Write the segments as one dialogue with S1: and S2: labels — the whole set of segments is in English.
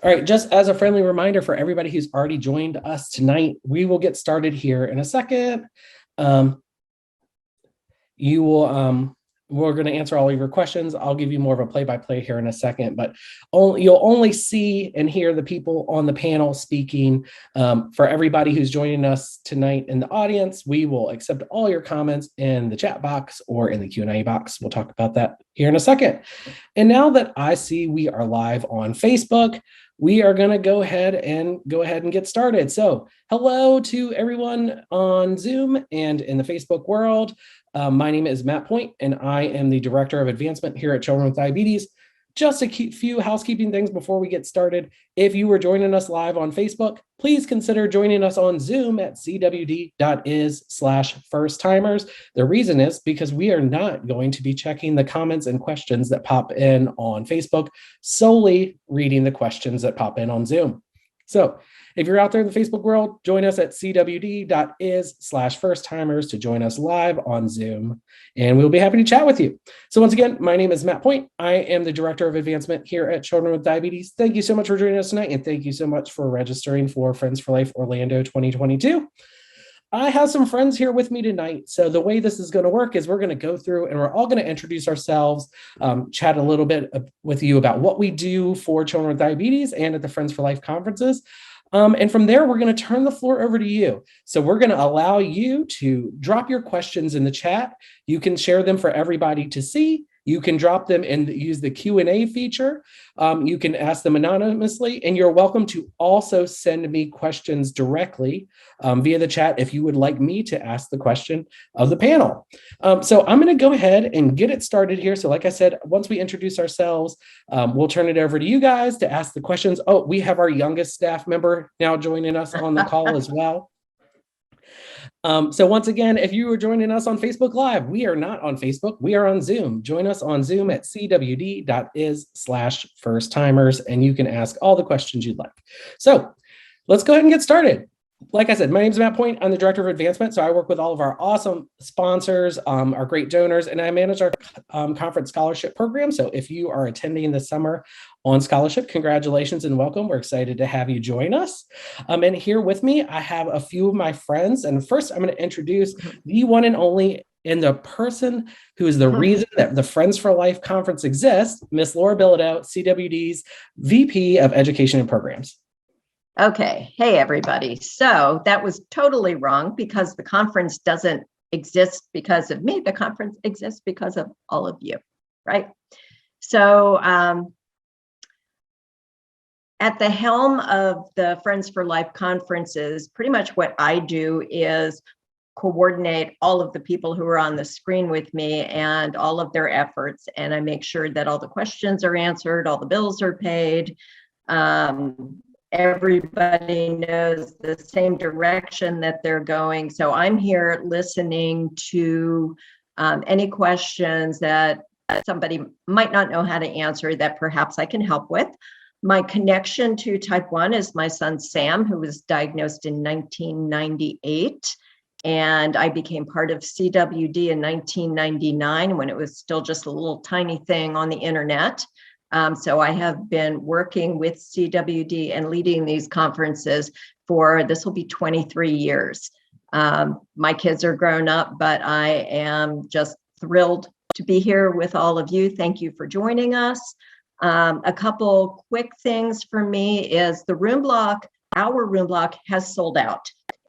S1: All right, just as a friendly reminder for everybody who's already joined us tonight, we will get started here in a second. Um, you will, we're going to answer all of your questions. I'll give you more of a play-by-play here in a second, but you'll only see and hear the people on the panel speaking. For everybody who's joining us tonight in the audience, we will accept all your comments in the chat box or in the Q&A box. We'll talk about that here in a second. And now that I see we are live on Facebook, we are going to go ahead and get started. So hello to everyone on Zoom and in the Facebook world. My name is Matt Point, and I am the Director of Advancement here at Children with Diabetes. Just a few housekeeping things before we get started. If you were joining us live on Facebook, please consider joining us on Zoom at cwd.is/first-timers. The reason is because we are not going to be checking the comments and questions that pop in on Facebook, solely reading the questions that pop in on Zoom. So if you're out there in the Facebook world, join us at cwd.is/first-timers to join us live on Zoom, and we'll be happy to chat with you. So once again, my name is Matt Point. I am the Director of Advancement here at Children with Diabetes. Thank you so much for joining us tonight, and thank you so much for registering for Friends for Life Orlando 2022. I have some friends here with me tonight. So the way this is going to work is we're going to go through and we're all going to introduce ourselves, chat a little bit with you about what we do for Children with Diabetes and at the Friends for Life conferences. And from there, we're going to turn the floor over to you. So we're going to allow you to drop your questions in the chat. You can share them for everybody to see. You can drop them and use the Q&A feature. You can ask them anonymously, and you're welcome to also send me questions directly via the chat if you would like me to ask the question of the panel. So I'm going to go ahead and get it started here. So like I said, once we introduce ourselves, we'll turn it over to you guys to ask the questions. Oh, we have our youngest staff member now joining us on the call as well. So once again, if you are joining us on Facebook Live, we are not on Facebook, we are on Zoom. Join us on Zoom at cwd.is/first-timers, and you can ask all the questions you'd like. So let's go ahead and get started. Like I said, my name is Matt Point. I'm the Director of Advancement. So I work with all of our awesome sponsors, our great donors, and I manage our conference scholarship program. So if you are attending this summer on scholarship, congratulations and welcome. We're excited to have you join us. And here with me, I have a few of my friends. And first, I'm going to introduce the one and only and the person who is the reason that the Friends for Life conference exists, Miss Laura Bilodeau, CWD's VP of Education and Programs.
S2: Okay. Hey, everybody. So that was totally wrong because the conference doesn't exist because of me. The conference exists because of all of you, right? So at the helm of the Friends for Life conferences, pretty much what I do is coordinate all of the people who are on the screen with me and all of their efforts. And I make sure that all the questions are answered, all the bills are paid. Everybody knows the same direction that they're going. So I'm here listening to any questions that somebody might not know how to answer that perhaps I can help with. My connection to type 1 is my son, Sam, who was diagnosed in 1998. And I became part of CWD in 1999 when it was still just a little tiny thing on the internet. So I have been working with CWD and leading these conferences for, this will be 23 years. My kids are grown up, but I am just thrilled to be here with all of you. Thank you for joining us. A couple quick things for me is the room block, our room block has sold out.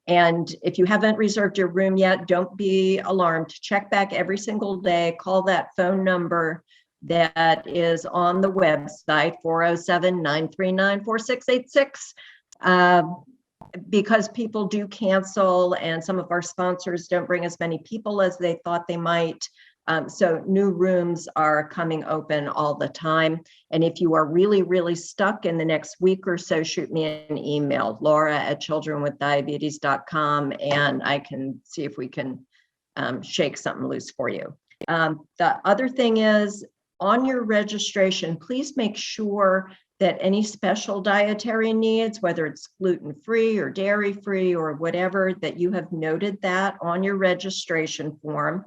S2: And if you haven't reserved your room yet, don't be alarmed. Check back every single day, call that phone number that is on the website, 407-939-4686, because people do cancel and some of our sponsors don't bring as many people as they thought they might. So new rooms are coming open all the time. And if you are really, really stuck in the next week or so, shoot me an email, laura@childrenwithdiabetes.com, and I can see if we can shake something loose for you. The other thing is, on your registration, please make sure that any special dietary needs, whether it's gluten-free or dairy-free or whatever, that you have noted that on your registration form.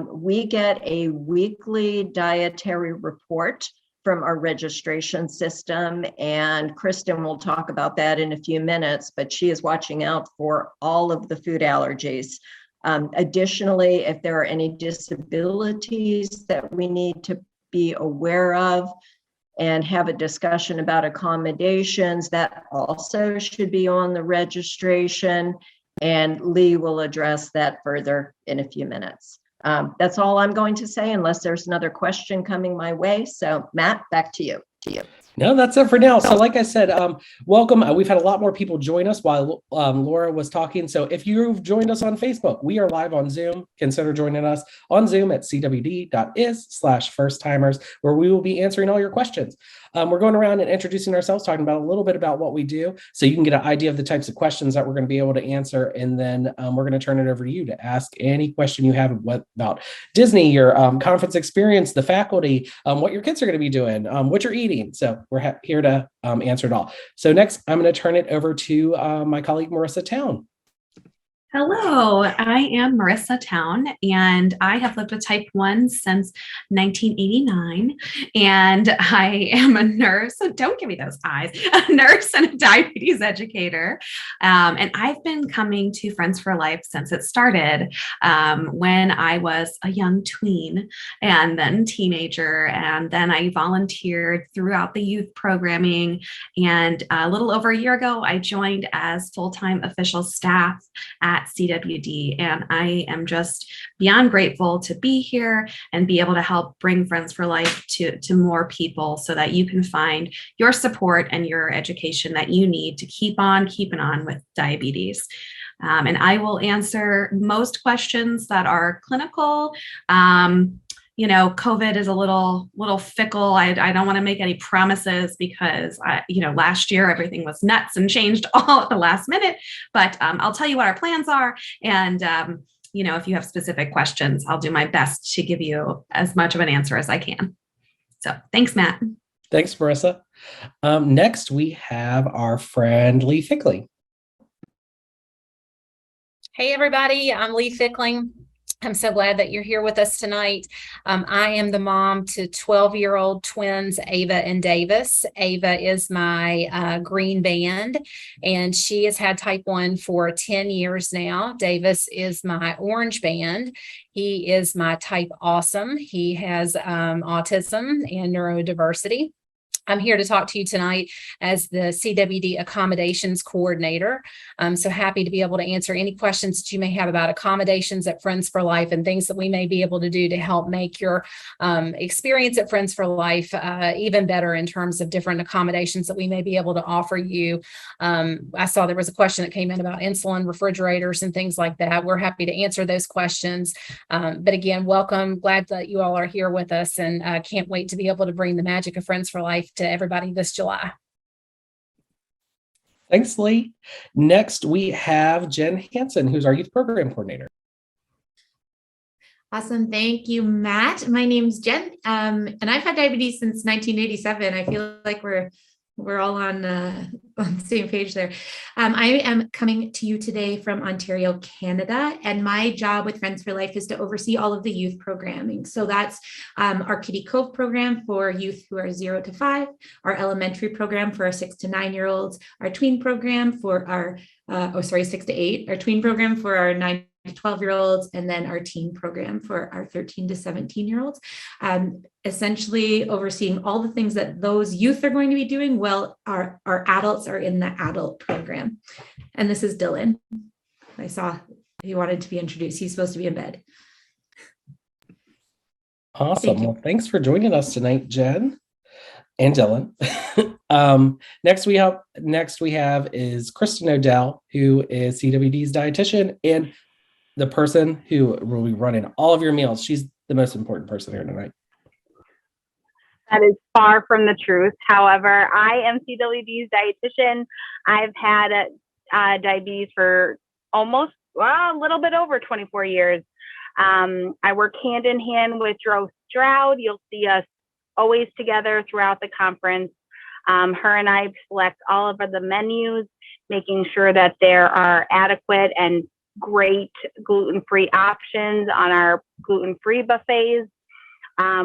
S2: We get a weekly dietary report from our registration system. And Kristen will talk about that in a few minutes, but she is watching out for all of the food allergies. Additionally, if there are any disabilities that we need to be aware of and have a discussion about accommodations, that also should be on the registration. And Lee will address that further in a few minutes. That's all I'm going to say, unless there's another question coming my way. So Matt, back to you.
S1: No, that's it for now. So like I said, welcome. We've had a lot more people join us while Laura was talking. So if you've joined us on Facebook, we are live on Zoom. Consider joining us on Zoom at cwd.is/first-timers, where we will be answering all your questions. We're going around and introducing ourselves, talking about a little bit about what we do, so you can get an idea of the types of questions that we're going to be able to answer. And then we're going to turn it over to you to ask any question you have about Disney, your conference experience, the faculty, what your kids are going to be doing, what you're eating. So we're here to answer it all. So next, I'm going to turn it over to my colleague, Marissa Town.
S3: Hello, I am Marissa Town, and I have lived with type 1 since 1989, and I am a nurse, so don't give me those eyes, a nurse and a diabetes educator, and I've been coming to Friends for Life since it started when I was a young tween and then teenager, and then I volunteered throughout the youth programming, and a little over a year ago, I joined as full-time official staff at CWD, and I am just beyond grateful to be here and be able to help bring Friends for Life to more people, so that you can find your support and your education that you need to keep on keeping on with diabetes. And I will answer most questions that are clinical. COVID is a little fickle. I don't want to make any promises because last year everything was nuts and changed all at the last minute, but I'll tell you what our plans are. And, if you have specific questions, I'll do my best to give you as much of an answer as I can. So thanks, Matt.
S1: Thanks, Marissa. Next, we have our friend Lee Fickling.
S4: Hey, everybody. I'm Lee Fickling. I'm so glad that you're here with us tonight. I am the mom to 12-year-old twins, Ava and Davis. Ava is my green band, and she has had type 1 for 10 years now. Davis is my orange band. He is my type awesome. He has autism and neurodiversity. I'm here to talk to you tonight as the CWD Accommodations Coordinator. I'm so happy to be able to answer any questions that you may have about accommodations at Friends for Life and things that we may be able to do to help make your experience at Friends for Life even better in terms of different accommodations that we may be able to offer you. I saw there was a question that came in about insulin, refrigerators, and things like that. We're happy to answer those questions. But again, welcome. Glad that you all are here with us, and can't wait to be able to bring the magic of Friends for Life to everybody this July.
S1: Thanks, Lee. Next, we have Jen Hansen, who's our youth program coordinator.
S5: Awesome. Thank you, Matt. My name's Jen, and I've had diabetes since 1987. I feel like we're all on the same page there. I am coming to you today from Ontario, Canada, and my job with Friends for Life is to oversee all of the youth programming. So that's our Kitty Cove program for youth who are 0 to 5, our elementary program for our 6 to 9-year-olds, our tween program for our 6 to 8, our tween program for our 9 to 12-year-olds, and then our teen program for our 13 to 17-year-olds. Essentially overseeing all the things that those youth are going to be doing while our adults are in the adult program. And this is Dylan. I saw he wanted to be introduced. He's supposed to be in bed.
S1: Awesome. Well, thanks for joining us tonight, Jen and Dylan. Next we have is Kristen Odell, who is CWD's dietitian and the person who will be running all of your meals. She's the most important person here tonight.
S6: That is far from the truth. However, I am CWD's dietitian. I've had diabetes for a little bit over 24 years. I work hand in hand with Drew Stroud. You'll see us always together throughout the conference. Her and I select all of the menus, making sure that there are adequate and great gluten-free options on our gluten-free buffets.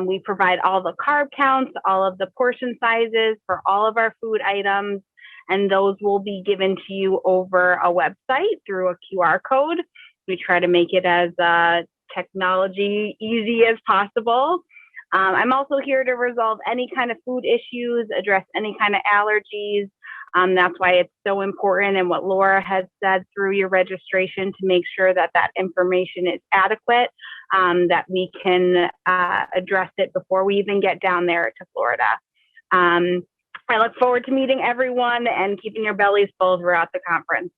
S6: We provide all the carb counts, all of the portion sizes for all of our food items, and those will be given to you over a website through a QR code. We try to make it as technology easy as possible. I'm also here to resolve any kind of food issues, address any kind of allergies. That's why it's so important, and what Laura has said through your registration, to make sure that that information is adequate, that we can address it before we even get down there to Florida. I look forward to meeting everyone and keeping your bellies full throughout the conference.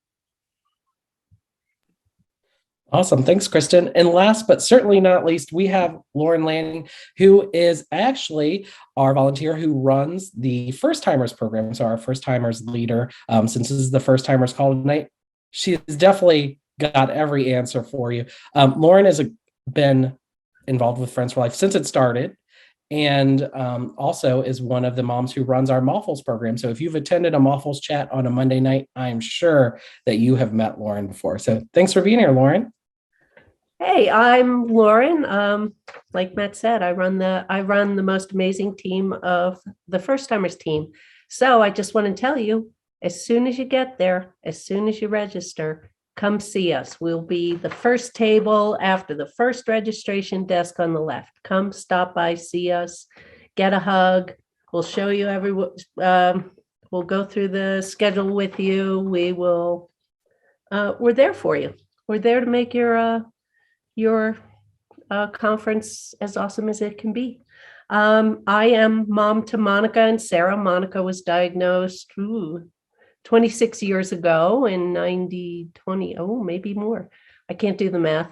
S1: Awesome. Thanks, Kristen. And last but certainly not least, we have Lauren Lanning, who is actually our volunteer who runs the First Timers program. So our First Timers leader, since this is the First Timers call tonight, she has definitely got every answer for you. Lauren has been involved with Friends for Life since it started, and also is one of the moms who runs our Moffles program. So if you've attended a Moffles chat on a Monday night, I'm sure that you have met Lauren before. So thanks for being here, Lauren.
S7: Hey, I'm Lauren. Like Matt said, I run the most amazing team of the First Timers team. So I just want to tell you, as soon as you get there, as soon as you register, come see us. We'll be the first table after the first registration desk on the left. Come stop by, see us, get a hug. We'll show you we'll go through the schedule with you. We're there for you. We're there to make your conference as awesome as it can be. I am mom to Monica and Sarah. Monica was diagnosed 26 years ago in 20, maybe more. I can't do the math.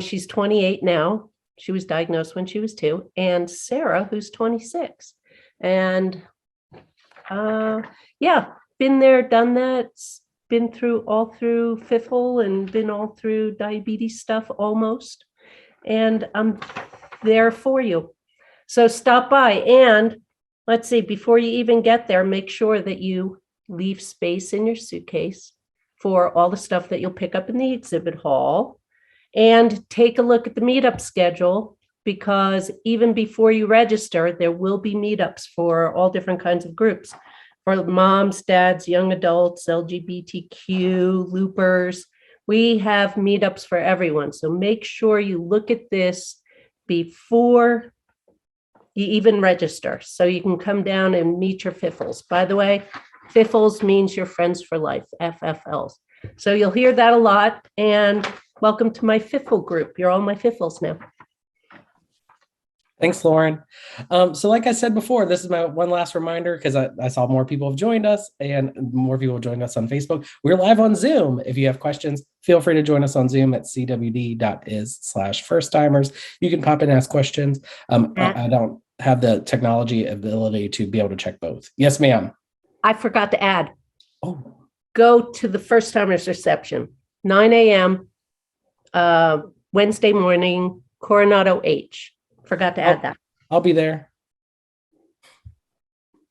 S7: She's 28 now. She was diagnosed when she was 2. And Sarah, who's 26. And been there, done that. Been all through FFL and been all through diabetes stuff almost. And I'm there for you. So stop by, and let's see, before you even get there, make sure that you leave space in your suitcase for all the stuff that you'll pick up in the exhibit hall, and take a look at the meetup schedule, because even before you register, there will be meetups for all different kinds of groups. For moms, dads, young adults, LGBTQ, loopers. We have meetups for everyone. So make sure you look at this before you even register, so you can come down and meet your FFLs. By the way, FFLs means your Friends for Life, FFLs. So you'll hear that a lot. And welcome to my FFL group. You're all my FFLs now.
S1: Thanks, Lauren. So like I said before, this is my one last reminder, because I saw more people have joined us and more people have joined us on Facebook. We're live on Zoom. If you have questions, feel free to join us on Zoom at cwd.is/firsttimers. You can pop in and ask questions. I don't have the technology ability to be able to check both. Yes, ma'am.
S7: I forgot to add.
S1: Oh.
S7: Go to the First Timers reception, 9 a.m. Wednesday morning, Coronado H. Forgot to add that.
S1: I'll be there.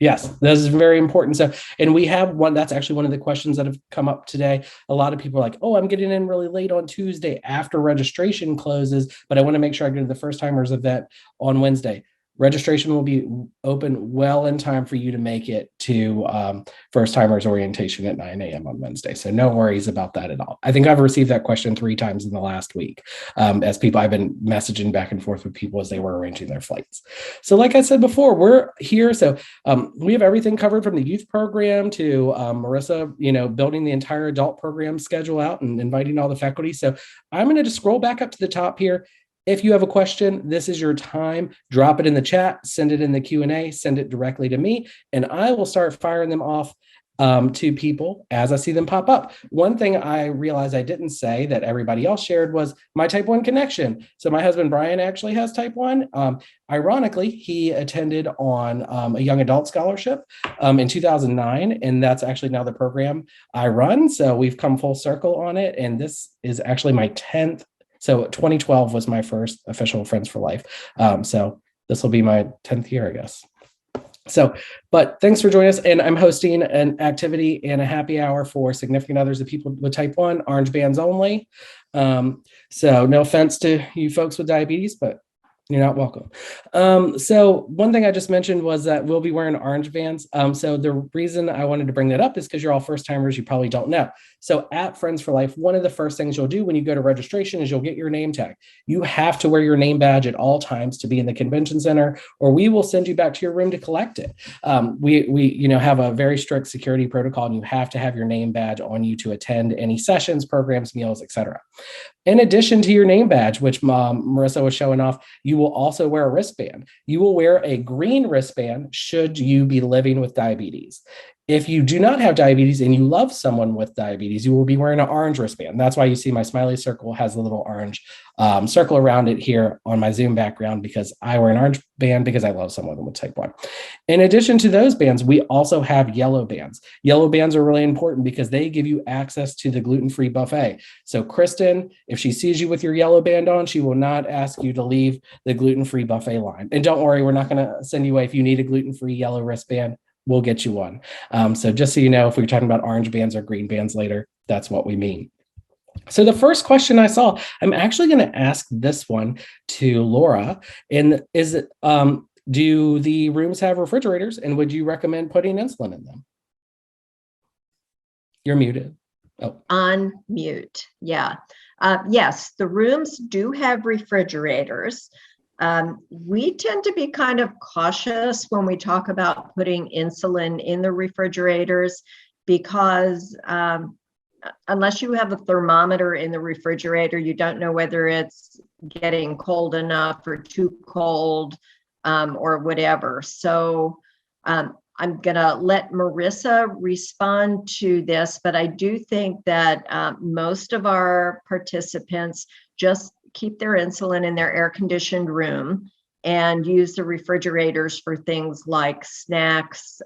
S1: Yes, this is very important. So, and we have one, that's actually one of the questions that have come up today. A lot of people are like, oh, I'm getting in really late on Tuesday after registration closes, but I want to make sure I go to the First Timers event on Wednesday. Registration will be open well in time for you to make it to First Timers orientation at 9 a.m. on Wednesday. So no worries about that at all. I think I've received that question 3 times in the last week as people, I've been messaging back and forth with people as they were arranging their flights. So like I said before, we're here. So we have everything covered from the youth program to Marissa, building the entire adult program schedule out and inviting all the faculty. So I'm going to just scroll back up to the top here. If you have a question, this is your time. Drop it in the chat, send it in the Q&A, send it directly to me, and I will start firing them off to people as I see them pop up. One thing I realized I didn't say that everybody else shared was my type 1 connection. So my husband, Brian, actually has type 1. Ironically, he attended on a young adult scholarship in 2009, and that's actually now the program I run. So we've come full circle on it, and this is actually my 10th. So 2012 was my first official Friends for Life. So this will be my 10th year, I guess. So, but thanks for joining us. And I'm hosting an activity and a happy hour for significant others of people with type 1, orange bands only. So no offense to you folks with diabetes, but You're not welcome. So one thing I just mentioned was that we'll be wearing orange bands. So the reason I wanted to bring that up is because you're all first timers, you probably don't know. So at Friends for Life, one of the first things you'll do when you go to registration is you'll get your name tag. You have to wear your name badge at all times to be in the convention center, or we will send you back to your room to collect it. We have a very strict security protocol, and you have to have your name badge on you to attend any sessions, programs, meals, etc. In addition to your name badge, which Marissa was showing off, you will also wear a wristband. You will wear a green wristband should you be living with diabetes. If you do not have diabetes and you love someone with diabetes, you will be wearing an orange wristband. That's why you see my smiley circle has a little orange circle around it here on my Zoom background, because I wear an orange band because I love someone with type 1. In addition to those bands, we also have yellow bands. Yellow bands are really important because they give you access to the gluten-free buffet. So Kristen, if she sees you with your yellow band on, she will not ask you to leave the gluten-free buffet line. And don't worry, we're not going to send you away. If you need a gluten-free yellow wristband, we'll get you one. So just so you know, if we're talking about orange bands or green bands later, that's what we mean. So the first question I saw, I'm actually going to ask this one to Laura. And is it, do the rooms have refrigerators, and would you recommend putting insulin in them? You're muted. Oh.
S2: On mute. Yeah. Yes, the rooms do have refrigerators. We tend to be kind of cautious when we talk about putting insulin in the refrigerators, because unless you have a thermometer in the refrigerator, you don't know whether it's getting cold enough or too cold or whatever. So I'm going to let Marissa respond to this, but I do think that most of our participants just keep their insulin in their air-conditioned room and use the refrigerators for things like snacks,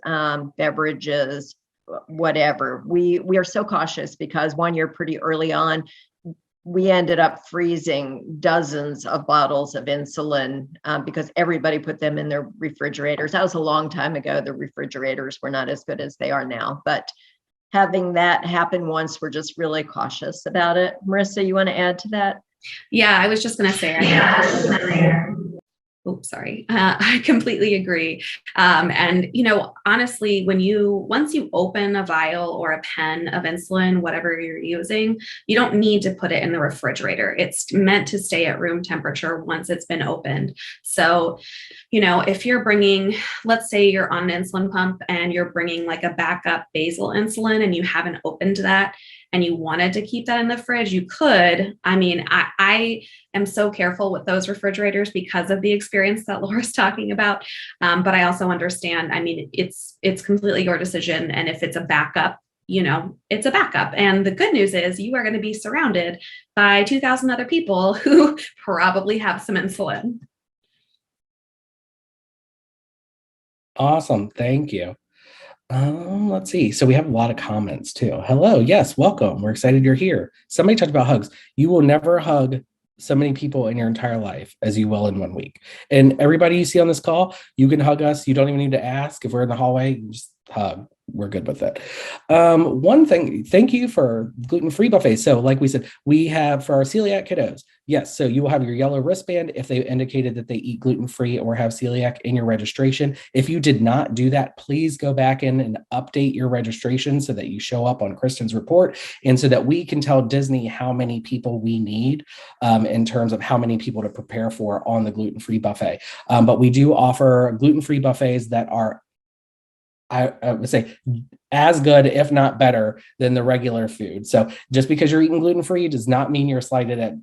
S2: beverages, whatever. We are so cautious because one year pretty early on, we ended up freezing dozens of bottles of insulin because everybody put them in their refrigerators. That was a long time ago. The refrigerators were not as good as they are now, but having that happen once, we're just really cautious about it. Marissa, you want to add to that?
S3: Yeah, I was just going to say, I completely agree. And, honestly, once you open a vial or a pen of insulin, whatever you're using, you don't need to put it in the refrigerator. It's meant to stay at room temperature once it's been opened. So, if you're bringing, let's say you're on an insulin pump and you're bringing like a backup basal insulin and you haven't opened that, and you wanted to keep that in the fridge, you could. I mean, I am so careful with those refrigerators because of the experience that Laura's talking about. But I also understand, I mean, it's completely your decision. And if it's a backup, it's a backup. And the good news is you are going to be surrounded by 2,000 other people who probably have some insulin.
S1: Awesome. Thank you. Let's see. So we have a lot of comments too. Hello. Yes. Welcome. We're excited you're here. Somebody talked about hugs. You will never hug so many people in your entire life as you will in 1 week. And everybody you see on this call, you can hug us. You don't even need to ask. If we're in the hallway, you just hug. We're good with it. One thing, thank you for gluten-free buffet. So like we said, we have for our celiac kiddos. Yes. So you will have your yellow wristband if they indicated that they eat gluten-free or have celiac in your registration. If you did not do that, please go back in and update your registration so that you show up on Kristen's report, and so that we can tell Disney how many people we need in terms of how many people to prepare for on the gluten-free buffet. But we do offer gluten-free buffets that are, I would say, as good, if not better, than the regular food. So just because you're eating gluten-free does not mean you're slighted at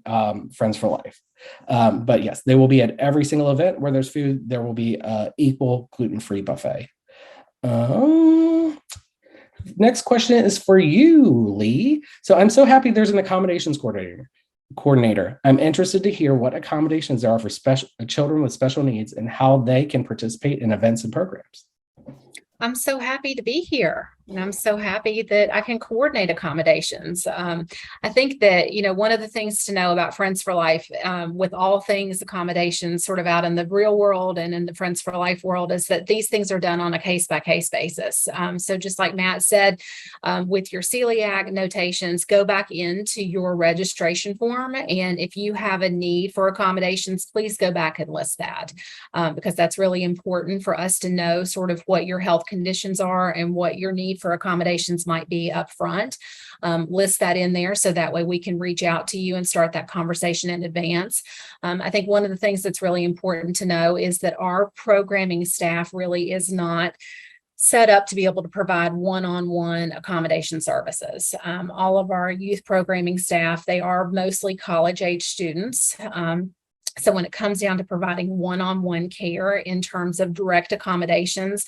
S1: Friends for Life. But yes, they will be at every single event where there's food. There will be equal gluten-free buffet. Next question is for you, Lee. So I'm so happy there's an accommodations coordinator. I'm interested to hear what accommodations there are for children with special needs and how they can participate in events and programs.
S4: I'm so happy to be here. And I'm so happy that I can coordinate accommodations. I think that, one of the things to know about Friends for Life, with all things accommodations sort of out in the real world and in the Friends for Life world, is that these things are done on a case-by-case basis. So just like Matt said, with your celiac notations, go back into your registration form. And if you have a need for accommodations, please go back and list that, because that's really important for us to know sort of what your health conditions are and what your need for accommodations might be up front. List that in there so that way we can reach out to you and start that conversation in advance. I think one of the things that's really important to know is that our programming staff really is not set up to be able to provide one-on-one accommodation services. All of our youth programming staff, they are mostly college-age students. So when it comes down to providing one-on-one care in terms of direct accommodations,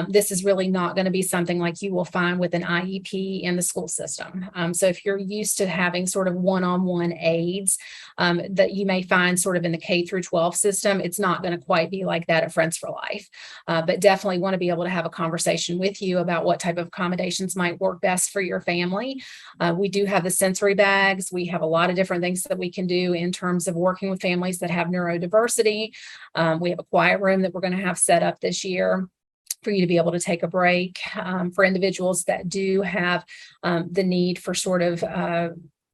S4: this is really not going to be something like you will find with an IEP in the school system. So if you're used to having sort of one-on-one aids that you may find sort of in the K through 12 system, it's not going to quite be like that at Friends for Life. But definitely want to be able to have a conversation with you about what type of accommodations might work best for your family. We do have the sensory bags. We have a lot of different things that we can do in terms of working with families that have neurodiversity. We have a quiet room that we're going to have set up this year for you to be able to take a break. For individuals that do have the need for sort of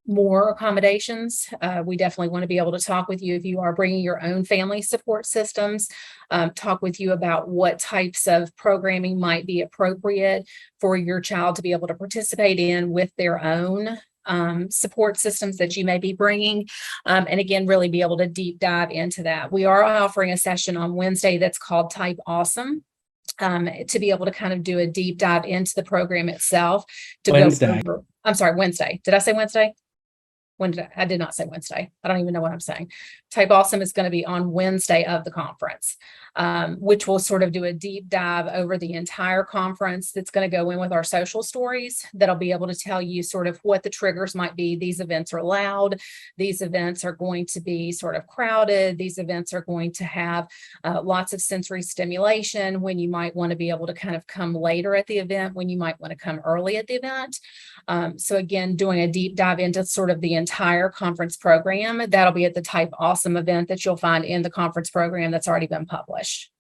S4: more accommodations, we definitely want to be able to talk with you if you are bringing your own family support systems, talk with you about what types of programming might be appropriate for your child to be able to participate in with their own support systems that you may be bringing. And again, really be able to deep dive into that. We are offering a session on Wednesday that's called Type Awesome, to be able to kind of do a deep dive into the program itself.
S1: Wednesday.
S4: I'm sorry, Wednesday. Did I say Wednesday? I did not say Wednesday. I don't even know what I'm saying. Type Awesome is going to be on Wednesday of the conference, which will sort of do a deep dive over the entire conference. That's going to go in with our social stories that'll be able to tell you sort of what the triggers might be. These events are loud. These events are going to be sort of crowded. These events are going to have lots of sensory stimulation, when you might want to be able to kind of come later at the event, when you might want to come early at the event. So again, doing a deep dive into sort of the entire conference program. That'll be at the Type Awesome event that you'll find in the conference program that's already been published.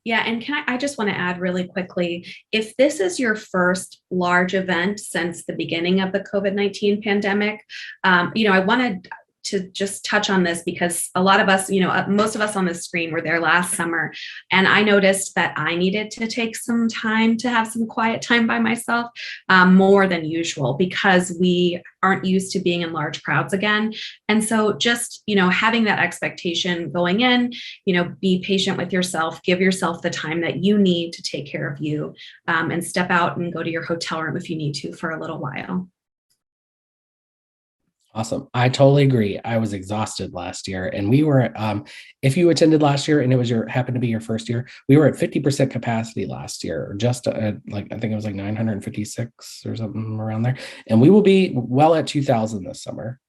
S3: Yeah, and I just want to add really quickly, if this is your first large event since the beginning of the COVID-19 pandemic, I wanted to just touch on this because a lot of us, most of us on the screen were there last summer, and I noticed that I needed to take some time to have some quiet time by myself, more than usual, because we aren't used to being in large crowds again. And so just, having that expectation going in, be patient with yourself, give yourself the time that you need to take care of you, and step out and go to your hotel room if you need to for a little while.
S1: Awesome. I totally agree. I was exhausted last year, and we were, if you attended last year and it was happened to be your first year, we were at 50% capacity last year, just I think it was like 956 or something around there. And we will be well at 2000 this summer.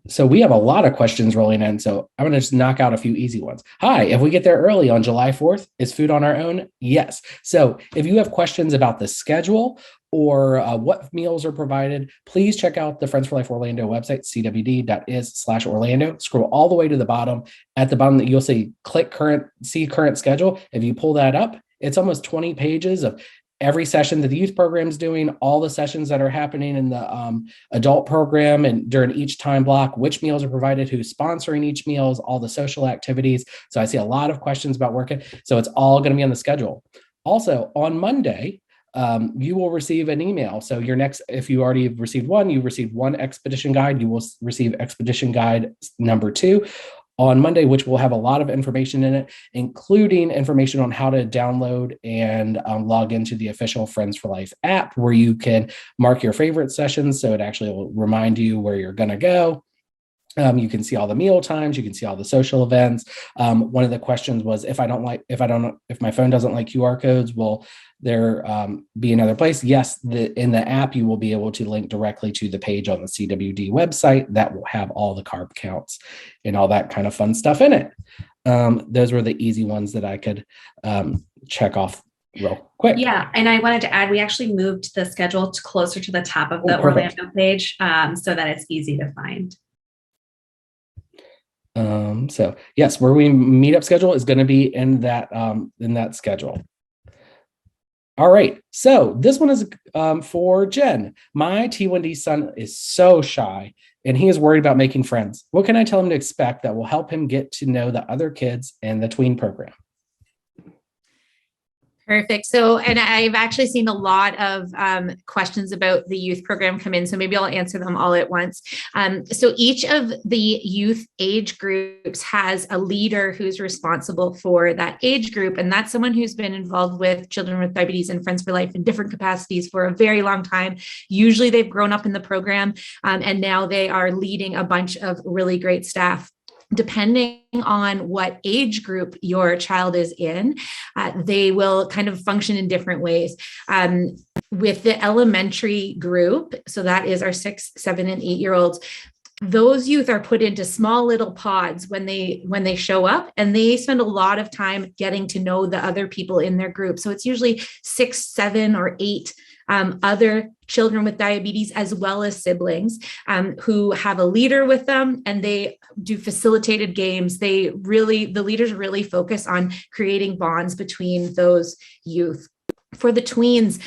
S1: So we have a lot of questions rolling in. So I'm going to just knock out a few easy ones. Hi, if we get there early on July 4th, is food on our own? Yes. So if you have questions about the schedule or what meals are provided, please check out the Friends for Life Orlando website, cwd.is/Orlando. Scroll all the way to the bottom. At the bottom, you'll see click see current schedule. If you pull that up, it's almost 20 pages of every session that the youth program is doing, all the sessions that are happening in the adult program and during each time block, which meals are provided, who's sponsoring each meals, all the social activities. So I see a lot of questions about working. So it's all going to be on the schedule. Also on Monday, you will receive an email. So if you already have received one, you received one expedition guide, you will receive expedition guide number 2 on Monday, which will have a lot of information in it, including information on how to download and log into the official Friends for Life app, where you can mark your favorite sessions. So it actually will remind you where you're going to go. You can see all the meal times, you can see all the social events. One of the questions was, if my phone doesn't like QR codes, will there be another place? Yes, in the app, you will be able to link directly to the page on the CWD website that will have all the carb counts and all that kind of fun stuff in it. Those were the easy ones that I could check off real quick.
S3: Yeah, and I wanted to add, we actually moved the schedule to closer to the top of the
S1: Perfect.
S3: Orlando page, so that it's easy to find.
S1: So yes, where we meet up schedule is going to be in that schedule. All right, so this one is for Jen. My T1D son is so shy and he is worried about making friends. What can I tell him to expect that will help him get to know the other kids in the tween program?
S5: Perfect. So, and I've actually seen a lot of questions about the youth program come in, so maybe I'll answer them all at once. So each of the youth age groups has a leader who's responsible for that age group. And that's someone who's been involved with Children with Diabetes and Friends for Life in different capacities for a very long time. Usually they've grown up in the program and now they are leading a bunch of really great staff. Depending on what age group your child is in, they will kind of function in different ways. With the elementary group, so that is our 6, 7, and 8-year-olds, those youth are put into small little pods when they show up, and they spend a lot of time getting to know the other people in their group. So it's usually 6, 7, or 8 other children with diabetes, as well as siblings who have a leader with them, and they do facilitated games. The leaders really focus on creating bonds between those youth. For the tweens,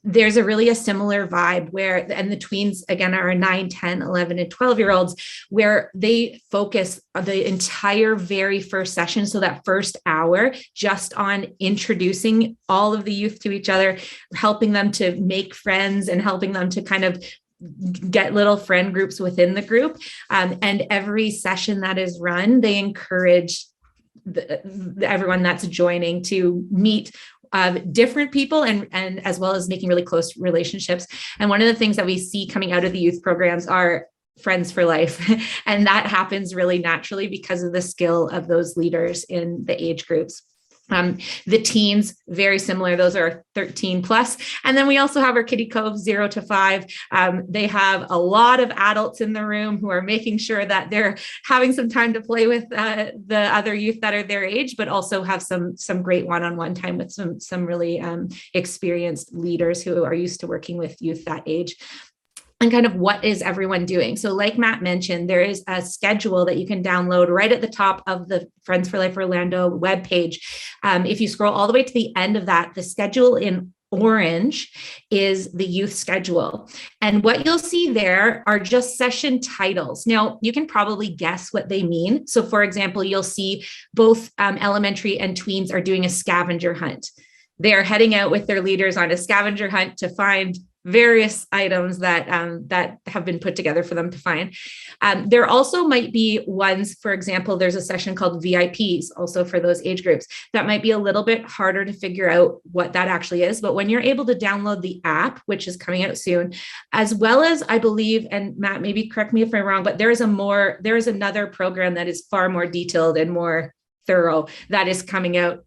S5: there's a similar vibe and the tweens, again, are 9, 10, 11, and 12-year-olds, where they focus the entire very first session, so that first hour, just on introducing all of the youth to each other, helping them to make friends and helping them to kind of get little friend groups within the group. And every session that is run, they encourage everyone that's joining to meet different people and as well as making really close relationships. And one of the things that we see coming out of the youth programs are friends for life. And that happens really naturally because of the skill of those leaders in the age groups. The teens, very similar. Those are 13 plus. And then we also have our Kiddie Cove 0 to 5. They have a lot of adults in the room who are making sure that they're having some time to play with the other youth that are their age, but also have some great one-on-one time with some really experienced leaders who are used to working with youth that age. And kind of what is everyone doing? So like Matt mentioned, there is a schedule that you can download right at the top of the Friends for Life Orlando webpage. If you scroll all the way to the end of that, the schedule in orange is the youth schedule. And what you'll see there are just session titles. Now, you can probably guess what they mean. So for example, you'll see both elementary and tweens are doing a scavenger hunt. They are heading out with their leaders on a scavenger hunt to find various items that have been put together for them to find. There also might be ones, for example, there's a session called VIPs, also for those age groups, that might be a little bit harder to figure out what that actually is. But when you're able to download the app, which is coming out soon, as well as I believe, and Matt, maybe correct me if I'm wrong, but there is another program that is far more detailed and more thorough that is coming out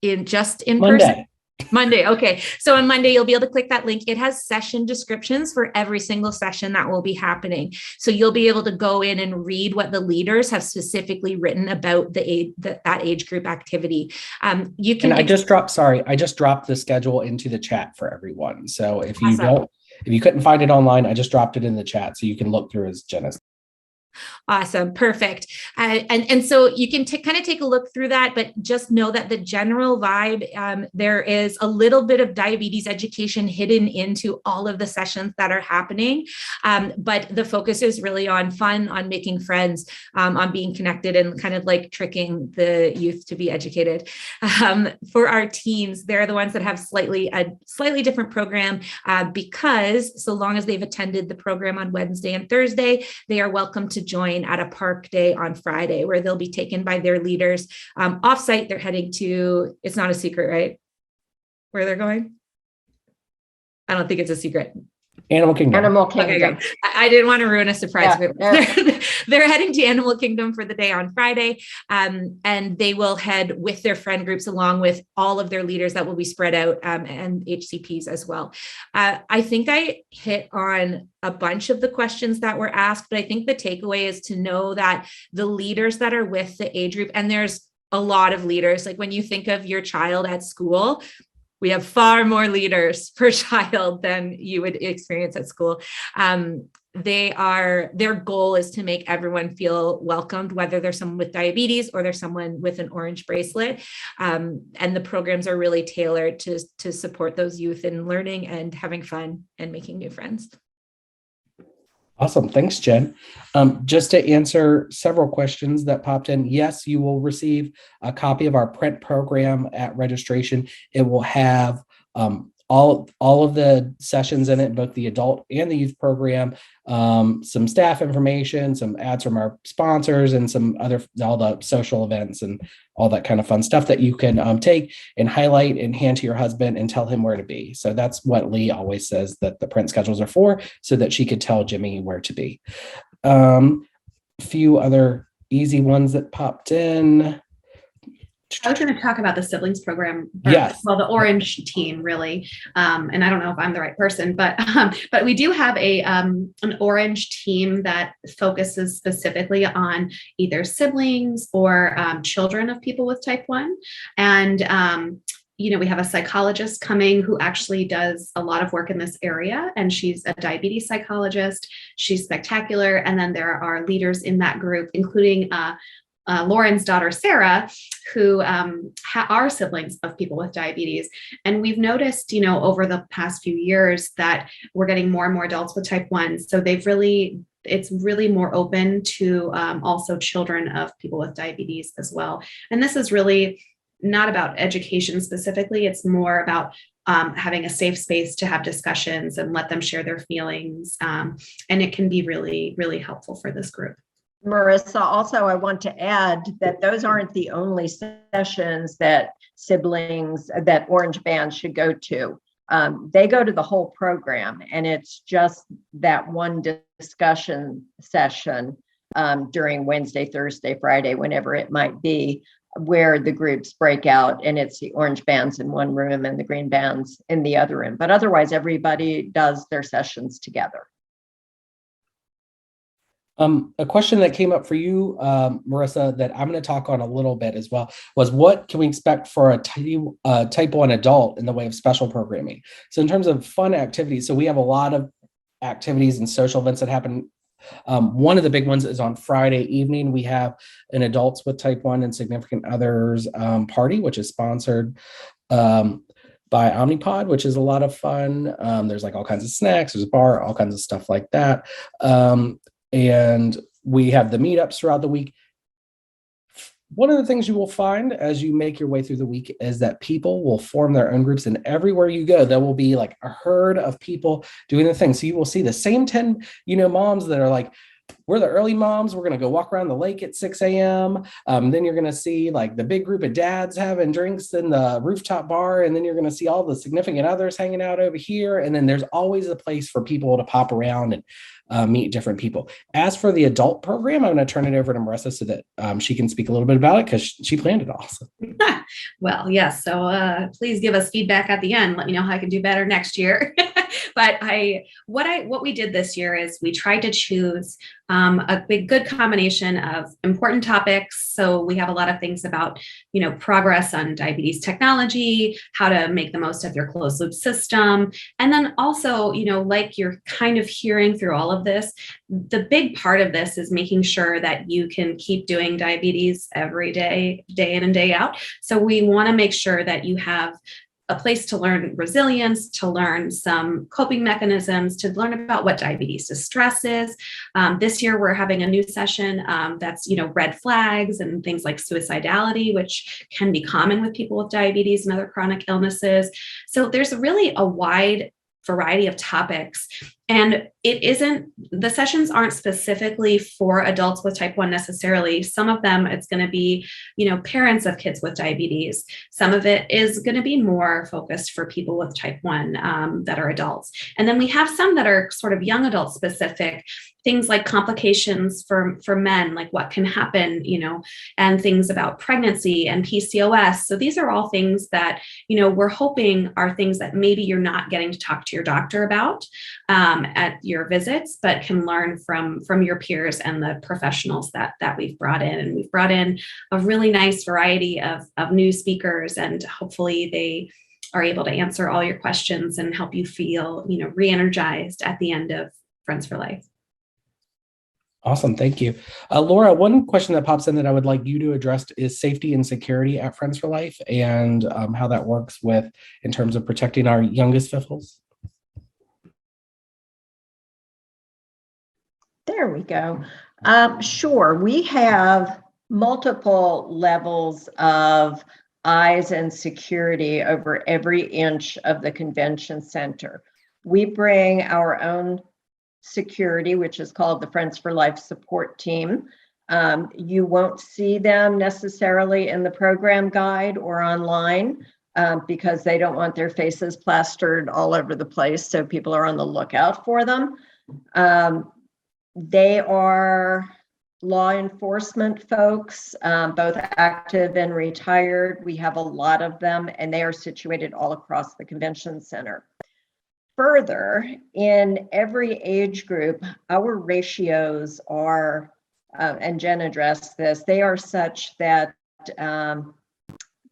S5: in person. Monday. Okay. So on Monday, you'll be able to click that link. It has session descriptions for every single session that will be happening. So you'll be able to go in and read what the leaders have specifically written about that age group activity. I just dropped
S1: the schedule into the chat for everyone. So if you couldn't find it online, I just dropped it in the chat so you can look through as Jenna.
S5: Awesome. Perfect. And so you can kind of take a look through that, but just know that the general vibe, there is a little bit of diabetes education hidden into all of the sessions that are happening. But the focus is really on fun, on making friends, on being connected, and kind of like tricking the youth to be educated. For our teens, they're the ones that have a slightly different program because so long as they've attended the program on Wednesday and Thursday, they are welcome to join at a park day on Friday, where they'll be taken by their leaders offsite. They're heading to, it's not a secret, right? Where they're going? I don't think it's a secret.
S1: Animal Kingdom.
S5: Okay, I didn't want to ruin a surprise. Yeah. They're heading to Animal Kingdom for the day on Friday, and they will head with their friend groups along with all of their leaders that will be spread out, and HCPs as well. I think I hit on a bunch of the questions that were asked, but I think the takeaway is to know that the leaders that are with the age group, and there's a lot of leaders, like when you think of your child at school, we have far more leaders per child than you would experience at school. Their goal is to make everyone feel welcomed, whether they're someone with diabetes or they're someone with an orange bracelet. And the programs are really tailored to support those youth in learning and having fun and making new friends.
S1: Awesome. Thanks, Jen. Just to answer several questions that popped in, yes, you will receive a copy of our print program at registration. It will have all of the sessions in it, both the adult and the youth program, some staff information, some ads from our sponsors, and all the social events and all that kind of fun stuff that you can take and highlight and hand to your husband and tell him where to be. So that's what Lee always says that the print schedules are for, so that she could tell Jimmy where to be. A few other easy ones that popped in.
S3: I was going to talk about the siblings program.
S1: Yes.
S3: Well, the orange team, really. And I don't know if I'm the right person, but we do have an orange team that focuses specifically on either siblings or children of people with type 1. And, we have a psychologist coming who actually does a lot of work in this area, and she's a diabetes psychologist. She's spectacular. And then there are leaders in that group, including Lauren's daughter, Sarah, who are siblings of people with diabetes. And we've noticed, over the past few years that we're getting more and more adults with type 1. So it's really more open to also children of people with diabetes as well. And this is really not about education specifically. It's more about having a safe space to have discussions and let them share their feelings. And it can be really, really helpful for this group.
S2: Marissa, also, I want to add that those aren't the only sessions that orange bands should go to. They go to the whole program, and it's just that one discussion session during Wednesday, Thursday, Friday, whenever it might be, where the groups break out, and it's the orange bands in one room and the green bands in the other room. But otherwise, everybody does their sessions together.
S1: A question that came up for you, Marissa, that I'm going to talk on a little bit as well, was what can we expect for a type 1 adult in the way of special programming? So in terms of fun activities, so we have a lot of activities and social events that happen. One of the big ones is on Friday evening. We have an adults with type 1 and significant others party, which is sponsored by Omnipod, which is a lot of fun. There's like all kinds of snacks, there's a bar, all kinds of stuff like that. And we have the meetups throughout the week. One of the things you will find as you make your way through the week is that people will form their own groups, and everywhere you go, there will be like a herd of people doing the thing. So you will see the same 10, moms that are like, we're the early moms. We're going to go walk around the lake at 6 a.m. Then you're going to see like the big group of dads having drinks in the rooftop bar. And then you're going to see all the significant others hanging out over here. And then there's always a place for people to pop around and meet different people. As for the adult program, I'm going to turn it over to Marissa so that she can speak a little bit about it, because she planned it all.
S3: Well, yes. So please give us feedback at the end. Let me know how I can do better next year. But what we did this year is we tried to choose a good combination of important topics. So we have a lot of things about, progress on diabetes technology, how to make the most of your closed loop system. And then also, like you're kind of hearing through all of this, the big part of this is making sure that you can keep doing diabetes every day, day in and day out. So we want to make sure that you have a place to learn resilience, to learn some coping mechanisms, to learn about what diabetes distress is. This year, we're having a new session that's, red flags and things like suicidality, which can be common with people with diabetes and other chronic illnesses. So there's really a wide variety of topics. And the sessions aren't specifically for adults with type 1 necessarily. Some of them, it's going to be, parents of kids with diabetes. Some of it is going to be more focused for people with type 1 that are adults. And then we have some that are sort of young adult specific, things like complications for men, like what can happen, and things about pregnancy and PCOS. So these are all things that, we're hoping are things that maybe you're not getting to talk to your doctor about at your visits, but can learn from your peers and the professionals that we've brought in. And we've brought in a really nice variety of new speakers, and hopefully they are able to answer all your questions and help you feel, re-energized at the end of Friends for Life.
S1: Awesome. Thank you. Laura, one question that pops in that I would like you to address is safety and security at Friends for Life, and how that works in terms of protecting our youngest FFLs.
S2: There we go. Sure. We have multiple levels of eyes and security over every inch of the convention center. We bring our own security, which is called the Friends for Life support team. You won't see them necessarily in the program guide or online because they don't want their faces plastered all over the place, so people are on the lookout for them. They are law enforcement folks, both active and retired. We have a lot of them, and they are situated all across the convention center. Further, in every age group, our ratios are, and Jen addressed this, they are such that,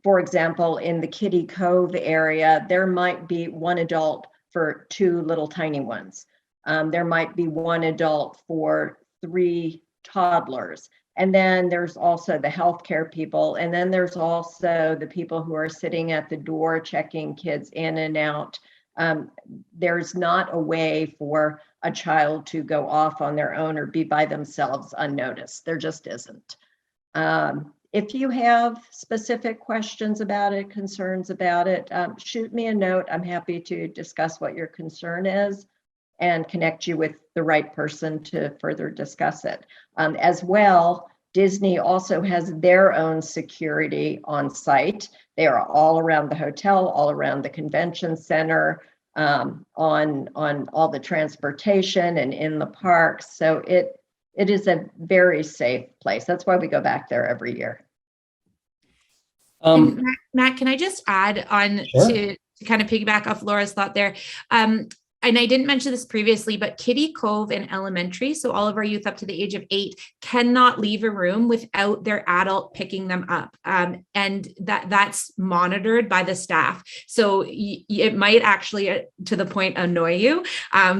S2: for example, in the Kitty Cove area, there might be one adult for 2 little tiny ones. There might be one adult for 3 toddlers. And then there's also the healthcare people. And then there's also the people who are sitting at the door checking kids in and out. There's not a way for a child to go off on their own or be by themselves unnoticed. There just isn't. If you have specific questions about it, concerns about it, shoot me a note. I'm happy to discuss what your concern is and connect you with the right person to further discuss it. As well, Disney also has their own security on site. They are all around the hotel, all around the convention center, on all the transportation and in the parks. So it is a very safe place. That's why we go back there every year.
S5: And Matt, can I just add on
S1: Sure.
S5: to kind of piggyback off Laura's thought there? And I didn't mention this previously, but Kitty Cove in elementary, so all of our youth up to the age of 8 cannot leave a room without their adult picking them up. And that's monitored by the staff. So it might actually, to the point, annoy you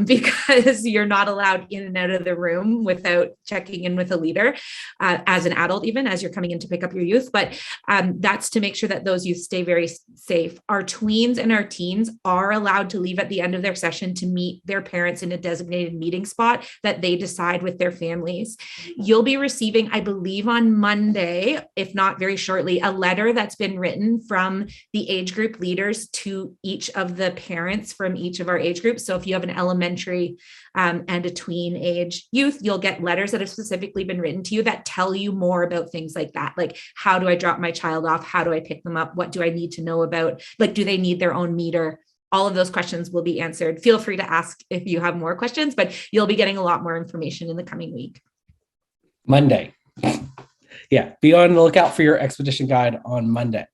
S5: because you're not allowed in and out of the room without checking in with a leader as an adult, even as you're coming in to pick up your youth. But that's to make sure that those youth stay very safe. Our tweens and our teens are allowed to leave at the end of their session to meet their parents in a designated meeting spot that they decide with their families. You'll be receiving, I believe on Monday, if not very shortly, a letter that's been written from the age group leaders to each of the parents from each of our age groups. So if you have an elementary and a tween age youth, you'll get letters that have specifically been written to you that tell you more about things like that. Like, how do I drop my child off? How do I pick them up? What do I need to know about? Like, do they need their own meter? All of those questions will be answered. Feel free to ask if you have more questions, but you'll be getting a lot more information in the coming week.
S1: Monday. Yeah, be on the lookout for your expedition guide on Monday.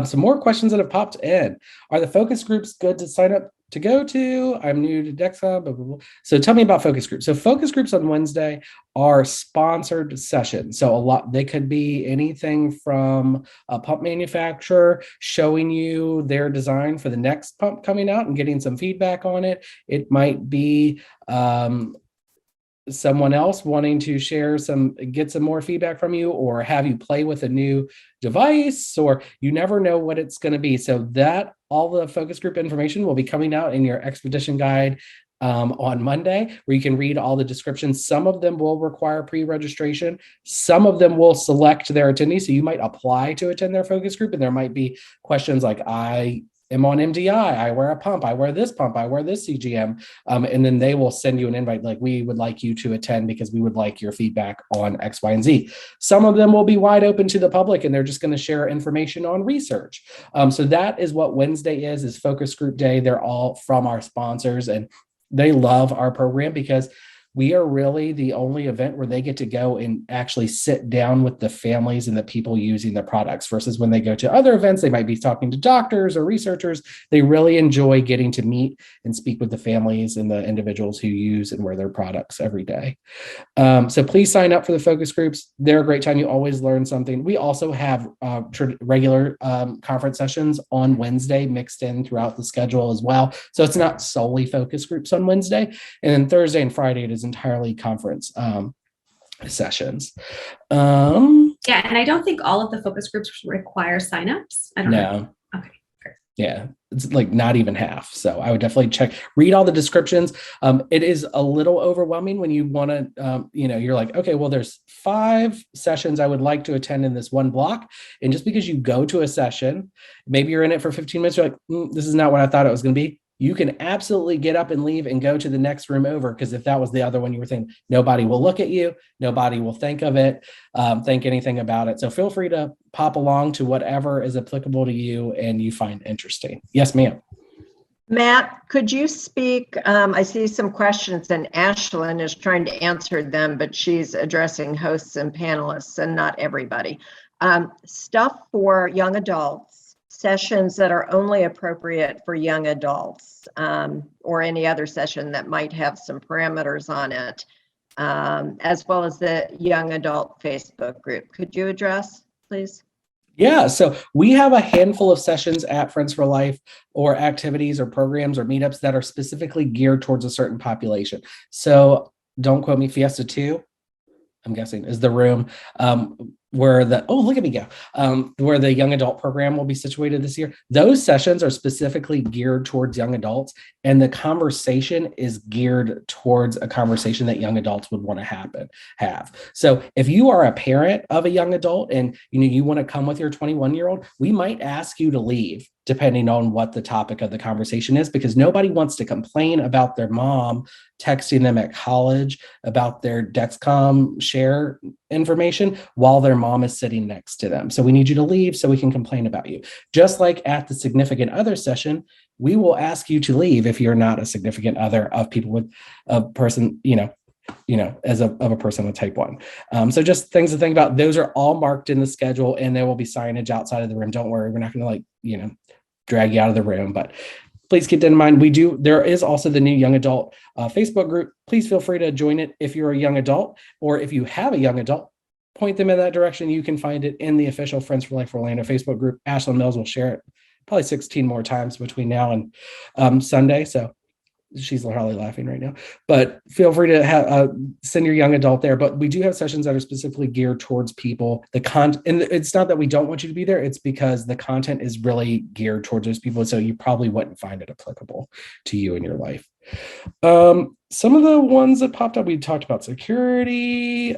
S1: Some more questions that have popped in. Are the focus groups good to sign up to go to? I'm new to DEXA, blah, blah, blah. So tell me about focus groups. So focus groups on Wednesday are sponsored sessions. So they could be anything from a pump manufacturer showing you their design for the next pump coming out and getting some feedback on it. It might be someone else wanting to get some more feedback from you, or have you play with a new device, or you never know what it's going to be. So that all the focus group information will be coming out in your expedition guide on Monday, where you can read all the descriptions. Some of them will require pre-registration. Some of them will select their attendees. So you might apply to attend their focus group, and there might be questions like, I am on MDI, I wear a pump, I wear this CGM, and then they will send you an invite like, we would like you to attend because we would like your feedback on X, Y, and Z. Some of them will be wide open to the public, and they're just going to share information on research. So that is what Wednesday is focus group day. They're all from our sponsors, and they love our program because we are really the only event where they get to go and actually sit down with the families and the people using the products, versus when they go to other events, they might be talking to doctors or researchers. They really enjoy getting to meet and speak with the families and the individuals who use and wear their products every day. So please sign up for the focus groups. They're a great time. You always learn something. We also have regular conference sessions on Wednesday mixed in throughout the schedule as well. So it's not solely focus groups on Wednesday. And then Thursday and Friday, it is entirely conference sessions.
S3: Yeah, and I don't think all of the focus groups require signups. I don't know. Okay.
S1: Yeah, it's like not even half. So I would definitely read all the descriptions. It is a little overwhelming when you want to, you're like, okay, well, there's 5 sessions I would like to attend in this one block. And just because you go to a session, maybe you're in it for 15 minutes, you're like, this is not what I thought it was going to be. You can absolutely get up and leave and go to the next room over, because if that was the other one you were thinking, nobody will look at you, nobody will think of it, think anything about it. So feel free to pop along to whatever is applicable to you and you find interesting. Yes, ma'am.
S2: Matt, could you speak? I see some questions and Ashlyn is trying to answer them, but she's addressing hosts and panelists and not everybody. Stuff for young adults, sessions that are only appropriate for young adults, or any other session that might have some parameters on it, as well as the young adult Facebook group. Could you address, please?
S1: Yeah, so we have a handful of sessions at Friends for Life, or activities or programs or meetups that are specifically geared towards a certain population. So don't quote me, Fiesta 2, I'm guessing, is the room where look at me go, where the young adult program will be situated this year. Those sessions are specifically geared towards young adults, and the conversation is geared towards a conversation that young adults would want to have. So if you are a parent of a young adult and you want to come with your 21-year-old, we might ask you to leave depending on what the topic of the conversation is, because nobody wants to complain about their mom texting them at college about their Dexcom share information while their mom is sitting next to them. So we need you to leave so we can complain about you. Just like at the significant other session, we will ask you to leave if you're not a significant other of people with a person, as of a person with type 1. So just things to think about. Those are all marked in the schedule, and there will be signage outside of the room. Don't worry, we're not going to drag you out of the room, but please keep that in mind. There is also the new young adult Facebook group. Please feel free to join it if you're a young adult, or if you have a young adult, point them in that direction. You can find it in the official Friends for Life Orlando Facebook group. Ashlyn Mills will share it probably 16 more times between now and Sunday. So she's probably laughing right now, but feel free to send your young adult there. But we do have sessions that are specifically geared towards people. And it's not that we don't want you to be there. It's because the content is really geared towards those people. So you probably wouldn't find it applicable to you in your life. Some of the ones that popped up, we talked about security.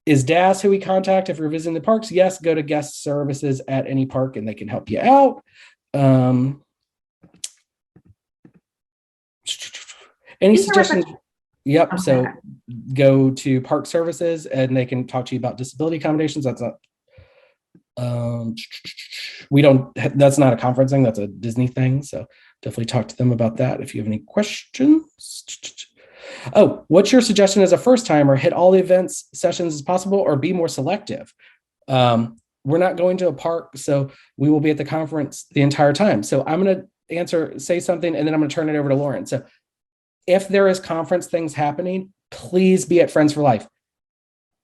S1: Is DAS who we contact if you're visiting the parks? Yes, go to guest services at any park and they can help you out. Any suggestions? Yep. Okay. So go to park services and they can talk to you about disability accommodations. That's that's not a conference thing. That's a Disney thing. So definitely talk to them about that if you have any questions. What's your suggestion as a first timer? Hit all the events sessions as possible, or be more selective? We're not going to a park, so we will be at the conference the entire time. So I'm going to say something, and then I'm going to turn it over to Lauren. So if there is conference things happening, please be at Friends for Life.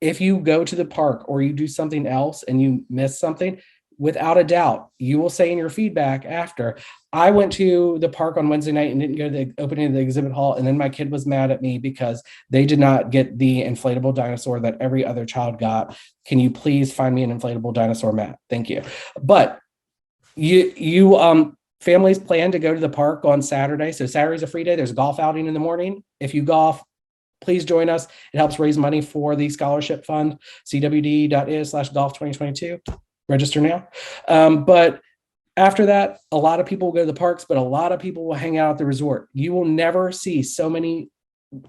S1: If you go to the park or you do something else and you miss something, without a doubt, you will say in your feedback after, I went to the park on Wednesday night and didn't go to the opening of the exhibit hall, and then my kid was mad at me because they did not get the inflatable dinosaur that every other child got. Can you please find me an inflatable dinosaur, Matt? Thank you. But families plan to go to the park on Saturday. So Saturday's a free day. There's a golf outing in the morning. If you golf, please join us. It helps raise money for the scholarship fund, cwd.is/golf2022. Register now. But after that, a lot of people will go to the parks, but a lot of people will hang out at the resort. You will never see so many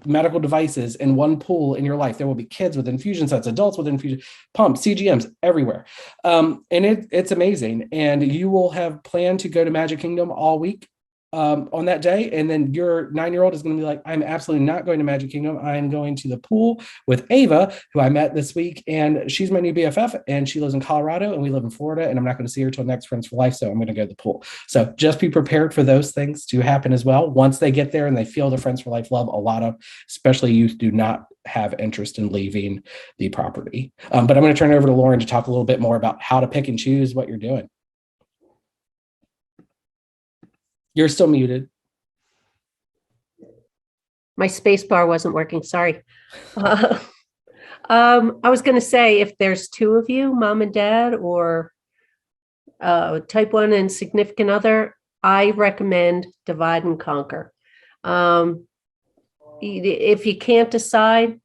S1: medical devices in one pool in your life. There will be kids with infusion sets, adults with infusion pumps, CGMs everywhere. And it's amazing. And you will have planned to go to Magic Kingdom all week. on that day. And then your 9-year-old is going to be like, I'm absolutely not going to Magic Kingdom. I'm going to the pool with Ava, who I met this week. And she's my new BFF, and she lives in Colorado and we live in Florida, and I'm not going to see her till next Friends for Life. So I'm going to go to the pool. So just be prepared for those things to happen as well. Once they get there and they feel the Friends for Life love, a lot of, especially youth, do not have interest in leaving the property. But I'm going to turn it over to Lauren to talk a little bit more about how to pick and choose what you're doing. You're still muted.
S7: My space bar wasn't working. Sorry. I was going to say, if there's two of you, mom and dad, or type 1 and significant other, I recommend divide and conquer. If you can't decide,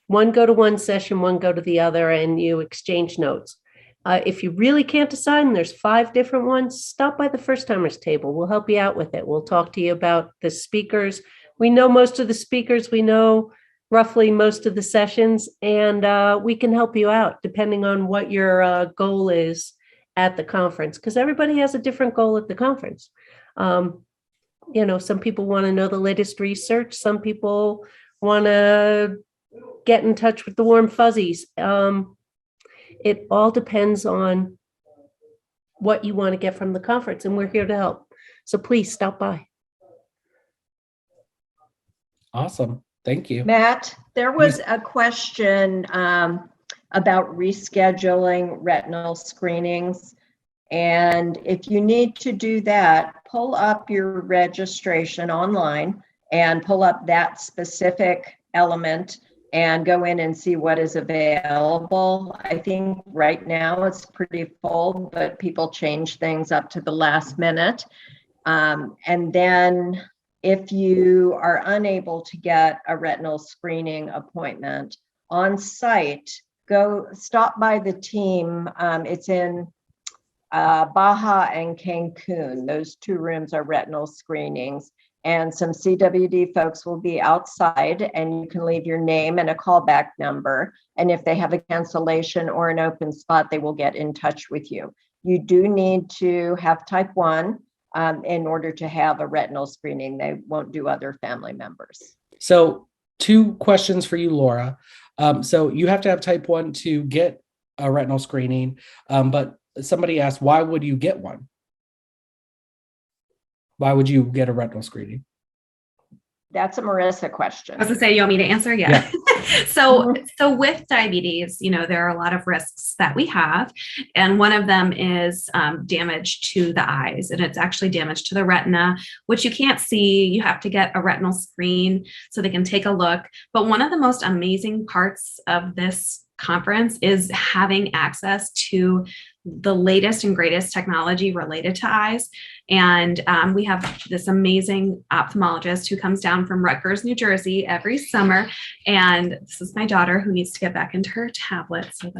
S7: one go to one session, one go to the other, and you exchange notes. If you really can't decide and there's 5 different ones, stop by the first timers table. We'll help you out with it. We'll talk to you about the speakers. We know most of the speakers. We know roughly most of the sessions, and we can help you out depending on what your goal is at the conference, because everybody has a different goal at the conference. Some people want to know the latest research. Some people want to get in touch with the warm fuzzies. It all depends on what you want to get from the conference, and we're here to help. So please stop by.
S1: Awesome. Thank you.
S2: Matt, there was a question about rescheduling retinal screenings. And if you need to do that, pull up your registration online and pull up that specific element and go in and see what is available. I think right now it's pretty full, but people change things up to the last minute. And then if you are unable to get a retinal screening appointment on site, go stop by the team. It's in Baja and Cancun. Those 2 rooms are retinal screenings. And some CWD folks will be outside, and you can leave your name and a callback number. And if they have a cancellation or an open spot, they will get in touch with you. You do need to have type 1 in order to have a retinal screening. They won't do other family members.
S1: So 2 questions for you, Laura. So you have to have type 1 to get a retinal screening, but somebody asked, why would you get one? Why would you get a retinal screening?
S2: That's a Marissa question.
S3: I was gonna say, you want me to answer? Yeah. So with diabetes, there are a lot of risks that we have. And one of them is damage to the eyes. And it's actually damage to the retina, which you can't see. You have to get a retinal screen so they can take a look. But one of the most amazing parts of this conference is having access to the latest and greatest technology related to eyes. And we have this amazing ophthalmologist who comes down from Rutgers, New Jersey every summer. And this is my daughter who needs to get back into her tablet. So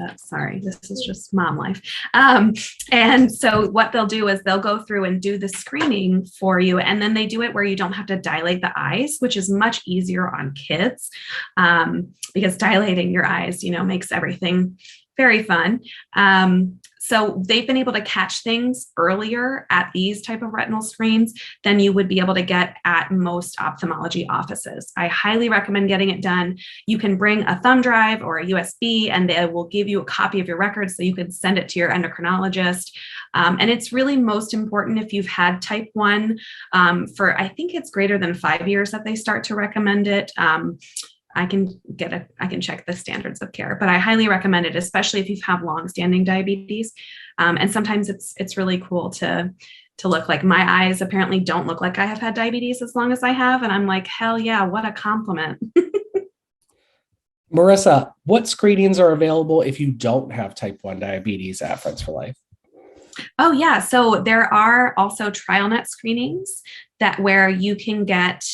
S3: this is just mom life. And so what they'll do is they'll go through and do the screening for you. And then they do it where you don't have to dilate the eyes, which is much easier on kids because dilating your eyes, makes everything very fun. So they've been able to catch things earlier at these type of retinal screens than you would be able to get at most ophthalmology offices. I highly recommend getting it done. You can bring a thumb drive or a USB, and they will give you a copy of your records so you can send it to your endocrinologist. And it's really most important if you've had type 1 for, I think it's greater than 5 years that they start to recommend it. I can check the standards of care, but I highly recommend it, especially if you have long-standing diabetes. And sometimes it's really cool to look. Like, my eyes apparently don't look like I have had diabetes as long as I have. And I'm like, hell yeah, what a compliment.
S1: Marissa, what screenings are available if you don't have type 1 diabetes at Friends for Life?
S3: Oh yeah, so there are also TrialNet screenings where you can get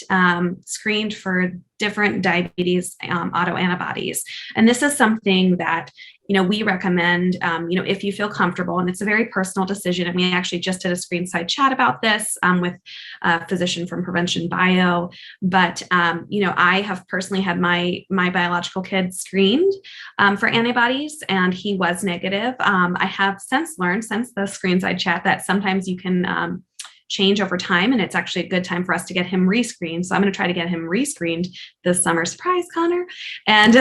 S3: screened for different diabetes autoantibodies. And this is something that, we recommend, if you feel comfortable, and it's a very personal decision. And we actually just did a screenside chat about this with a physician from Prevention Bio. But, I have personally had my biological kid screened for antibodies, and he was negative. I have since learned, since the screenside chat, that sometimes you can change over time, and it's actually a good time for us to get him rescreened. So I'm going to try to get him rescreened this summer. Surprise, Connor. And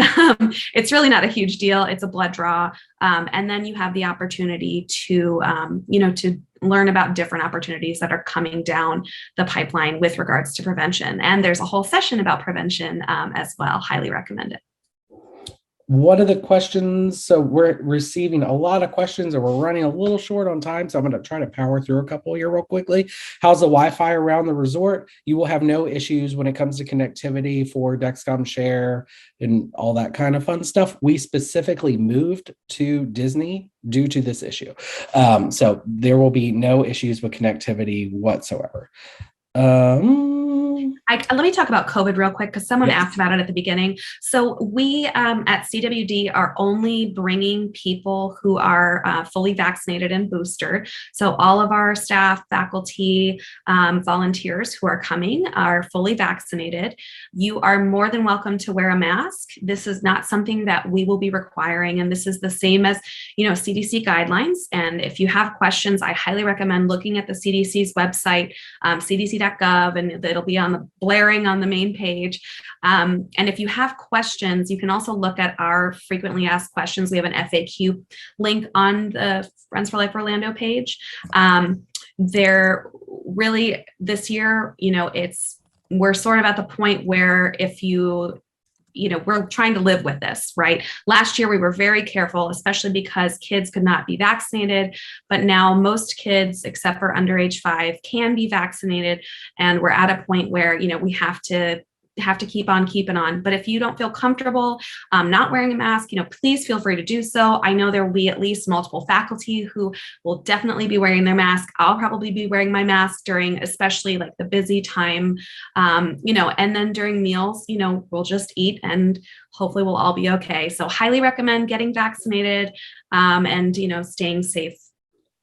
S3: it's really not a huge deal. It's a blood draw. And then you have the opportunity to, to learn about different opportunities that are coming down the pipeline with regards to prevention. And there's a whole session about prevention as well. Highly recommend it.
S1: What are the questions? So we're receiving a lot of questions and we're running a little short on time. So I'm going to try to power through a couple here real quickly. How's the Wi-Fi around the resort? You will have no issues when it comes to connectivity for Dexcom Share and all that kind of fun stuff. We specifically moved to Disney due to this issue. So there will be no issues with connectivity whatsoever.
S3: Let me talk about COVID real quick because someone asked about it at the beginning. So we at CWD are only bringing people who are fully vaccinated and boosted. So all of our staff, faculty, volunteers who are coming are fully vaccinated. You are more than welcome to wear a mask. This is not something that we will be requiring, and this is the same as CDC guidelines. And if you have questions, I highly recommend looking at the CDC's website, cdc.gov, and it'll be blaring on the main page. And if you have questions, you can also look at our frequently asked questions. We have an FAQ link on the Friends for Life Orlando page. They're really this year, we're sort of at the point where if we're trying to live with this, right? Last year, we were very careful, especially because kids could not be vaccinated. But now most kids, except for under age 5, can be vaccinated. And we're at a point where, we have to keep on keeping on. But if you don't feel comfortable not wearing a mask, please feel free to do so. I know there will be at least multiple faculty who will definitely be wearing their mask. I'll probably be wearing my mask during especially like the busy time, and then during meals, we'll just eat and hopefully we'll all be okay. So highly recommend getting vaccinated and, staying safe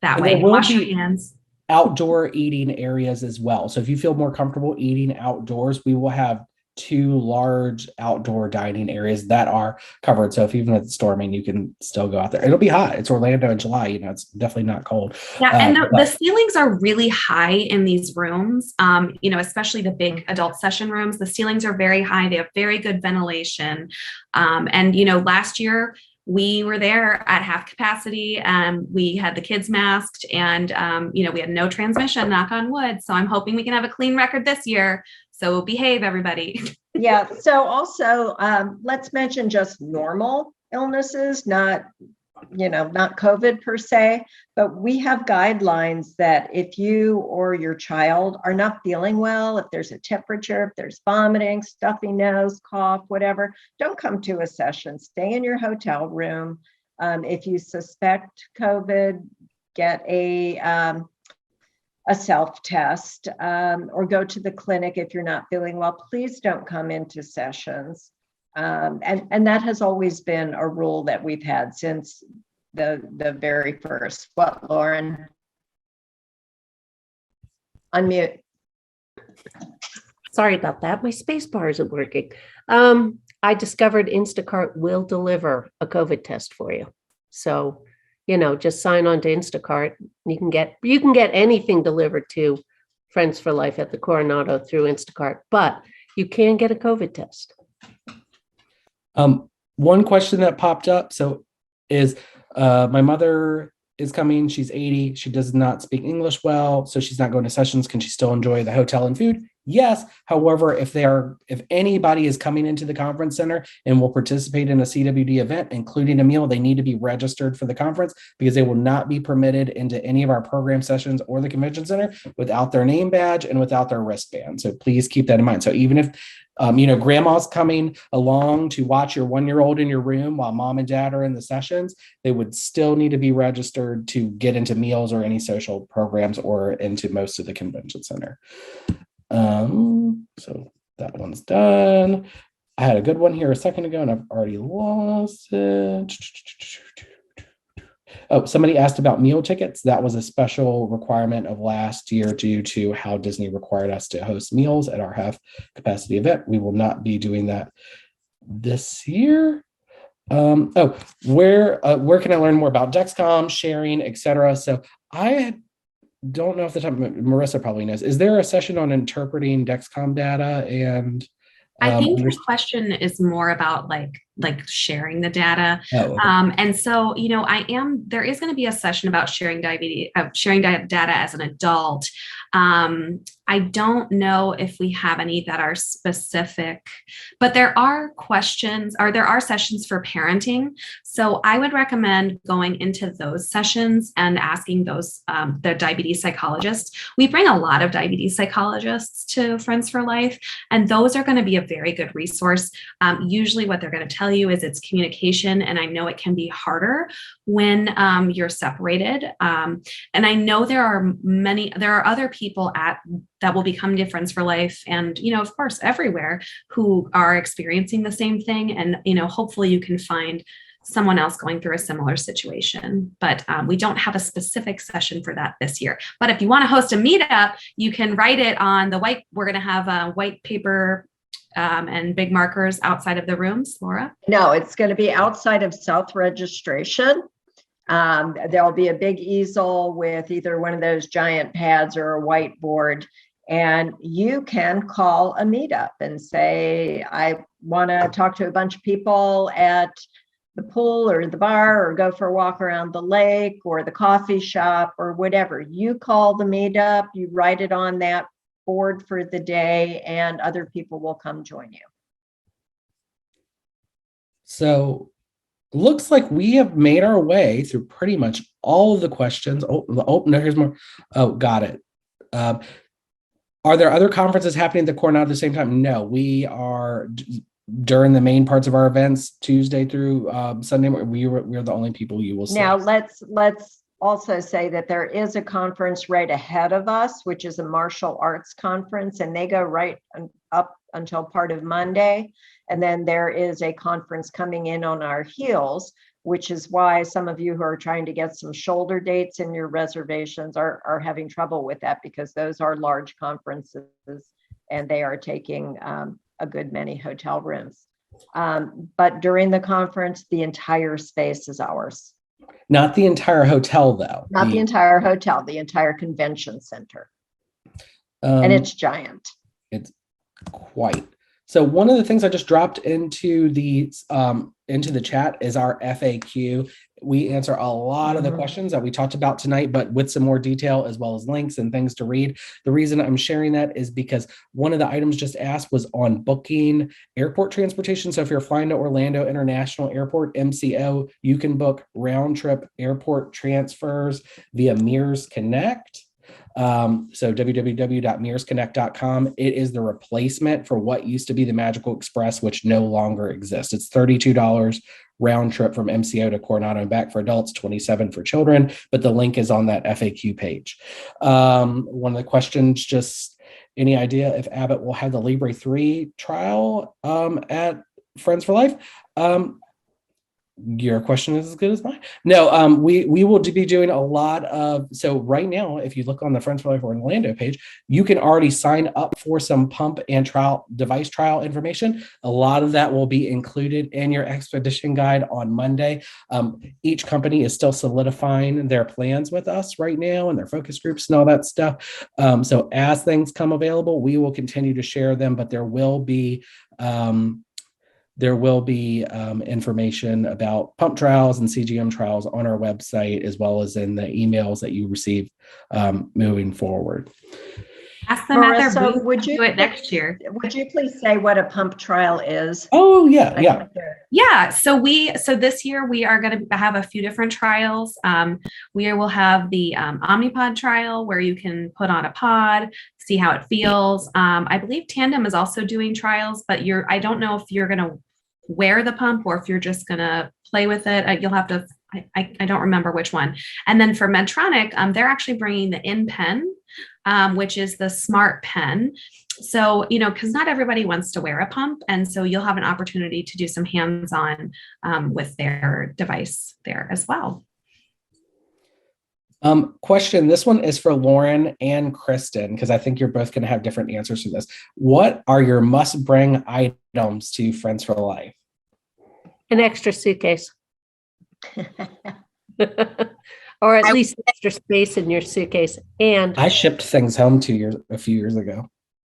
S3: that way. Wash your hands.
S1: Outdoor eating areas as well. So if you feel more comfortable eating outdoors, we will have 2 large outdoor dining areas that are covered. So if even if it's storming, you can still go out there. It'll be hot. It's Orlando in July. It's definitely not cold.
S3: Yeah, and the ceilings are really high in these rooms. Especially the big adult session rooms. The ceilings are very high. They have very good ventilation. And last year we were there at half capacity. We had the kids masked, and we had no transmission. Knock on wood. So I'm hoping we can have a clean record this year. So behave, everybody.
S2: Yeah. So also, let's mention just normal illnesses, not COVID per se, but we have guidelines that if you or your child are not feeling well, if there's a temperature, if there's vomiting, stuffy nose, cough, whatever, don't come to a session. Stay in your hotel room. If you suspect COVID, get a self-test or go to the clinic if you're not feeling well. Please don't come into sessions. And that has always been a rule that we've had since the very first. What, Lauren? Unmute.
S7: Sorry about that. My space bar isn't working. I discovered Instacart will deliver a COVID test for you. So just sign on to Instacart. You can get anything delivered to Friends for Life at the Coronado through Instacart, but you can get a COVID test.
S1: One question that popped up is my mother is coming. She's 80. She does not speak English well, so she's not going to sessions. Can she still enjoy the hotel and food? Yes. However, if anybody is coming into the conference center and will participate in a CWD event, including a meal, they need to be registered for the conference because they will not be permitted into any of our program sessions or the convention center without their name badge and without their wristband. So please keep that in mind. So even if grandma's coming along to watch your 1-year-old in your room while mom and dad are in the sessions, they would still need to be registered to get into meals or any social programs or into most of the convention center. So that one's done. I had a good one here a second ago and I've already lost it. Oh, somebody asked about meal tickets. That was a special requirement of last year due to how Disney required us to host meals at our half capacity event. We will not be doing that this year. Where can I learn more about Dexcom, sharing, etc.? So I don't know if the time, Marissa probably knows. Is there a session on interpreting Dexcom data and
S3: I think the
S1: underst-
S3: question is more about like sharing the data.
S1: Oh, okay.
S3: And so, you know, there is going to be a session about sharing data as an adult. I don't know if we have any that are specific, but there are sessions for parenting. So I would recommend going into those sessions and asking the diabetes psychologists. We bring a lot of diabetes psychologists to Friends for Life, and those are going to be a very good resource. Usually what they're going to tell you is it's communication, and I know it can be harder when you're separated. And I know there are other people that will be coming to Friends for Life, and you know, of course, everywhere, who are experiencing the same thing. And you know, hopefully, you can find someone else going through a similar situation. But we don't have a specific session for that this year. But if you want to host a meetup, you can write it on the white. We're going to have a white paper and big markers outside of the rooms. Laura?
S2: No, it's going to be outside of self-registration. There'll be a big easel with either one of those giant pads or a whiteboard, and you can call a meetup and say, I want to talk to a bunch of people at the pool or the bar, or go for a walk around the lake or the coffee shop or whatever. You call the meetup, you write it on that board for the day, and other people will come join you.
S1: So looks like we have made our way through pretty much all of the questions. Oh, no, here's more. Oh, got it. Are there other conferences happening at the Coronado at the same time? No, we are during the main parts of our events, Tuesday through Sunday. We're the only people you will see.
S2: Now let's also say that there is a conference right ahead of us, which is a martial arts conference, and they go right up until part of Monday. And then there is a conference coming in on our heels, which is why some of you who are trying to get some shoulder dates in your reservations are having trouble with that, because those are large conferences and they are taking a good many hotel rooms. But during the conference, the entire space is ours.
S1: Not the entire hotel, though.
S2: Not the entire hotel, the entire convention center. And it's giant.
S1: It's quite. So one of the things I just dropped into the chat is our FAQ. We answer a lot of the questions that we talked about tonight, but with some more detail, as well as links and things to read. The reason I'm sharing that is because one of the items just asked was on booking airport transportation. So if you're flying to Orlando International Airport, MCO, you can book round trip airport transfers via Mears Connect. So www.mearsconnect.com. It is the replacement for what used to be the Magical Express, which no longer exists. It's $32 round trip from MCO to Coronado and back for adults, $27 for children, but the link is on that FAQ page. One of the questions, just any idea if Abbott will have the Libre 3 trial at Friends for Life? Your question is as good as mine. No, we will be doing a lot of, so right now, if you look on the Friends for Life Orlando page, you can already sign up for some pump and device trial information. A lot of that will be included in your expedition guide on Monday. Each company is still solidifying their plans with us right now and their focus groups and all that stuff. So as things come available, we will continue to share them, but there will be information about pump trials and CGM trials on our website, as well as in the emails that you receive moving forward.
S3: Ask them at their
S2: Marissa,
S3: booth.
S2: would you
S3: do it next year?
S2: Would you please say what a pump trial is?
S1: Oh, yeah.
S3: Yeah. So this year we are going to have a few different trials. We will have the Omnipod trial, where you can put on a pod, see how it feels. I believe Tandem is also doing trials, but I don't know if you're going to wear the pump or if you're just going to play with it. You'll have to, I don't remember which one. And then for Medtronic, they're actually bringing the InPen, which is the smart pen. So, because not everybody wants to wear a pump. And so you'll have an opportunity to do some hands-on with their device there as well.
S1: Question. This one is for Lauren and Kristen, because I think you're both going to have different answers to this. What are your must-bring items to Friends for Life?
S7: An extra suitcase. or at least extra space in your suitcase. And
S1: I shipped things home a few years ago.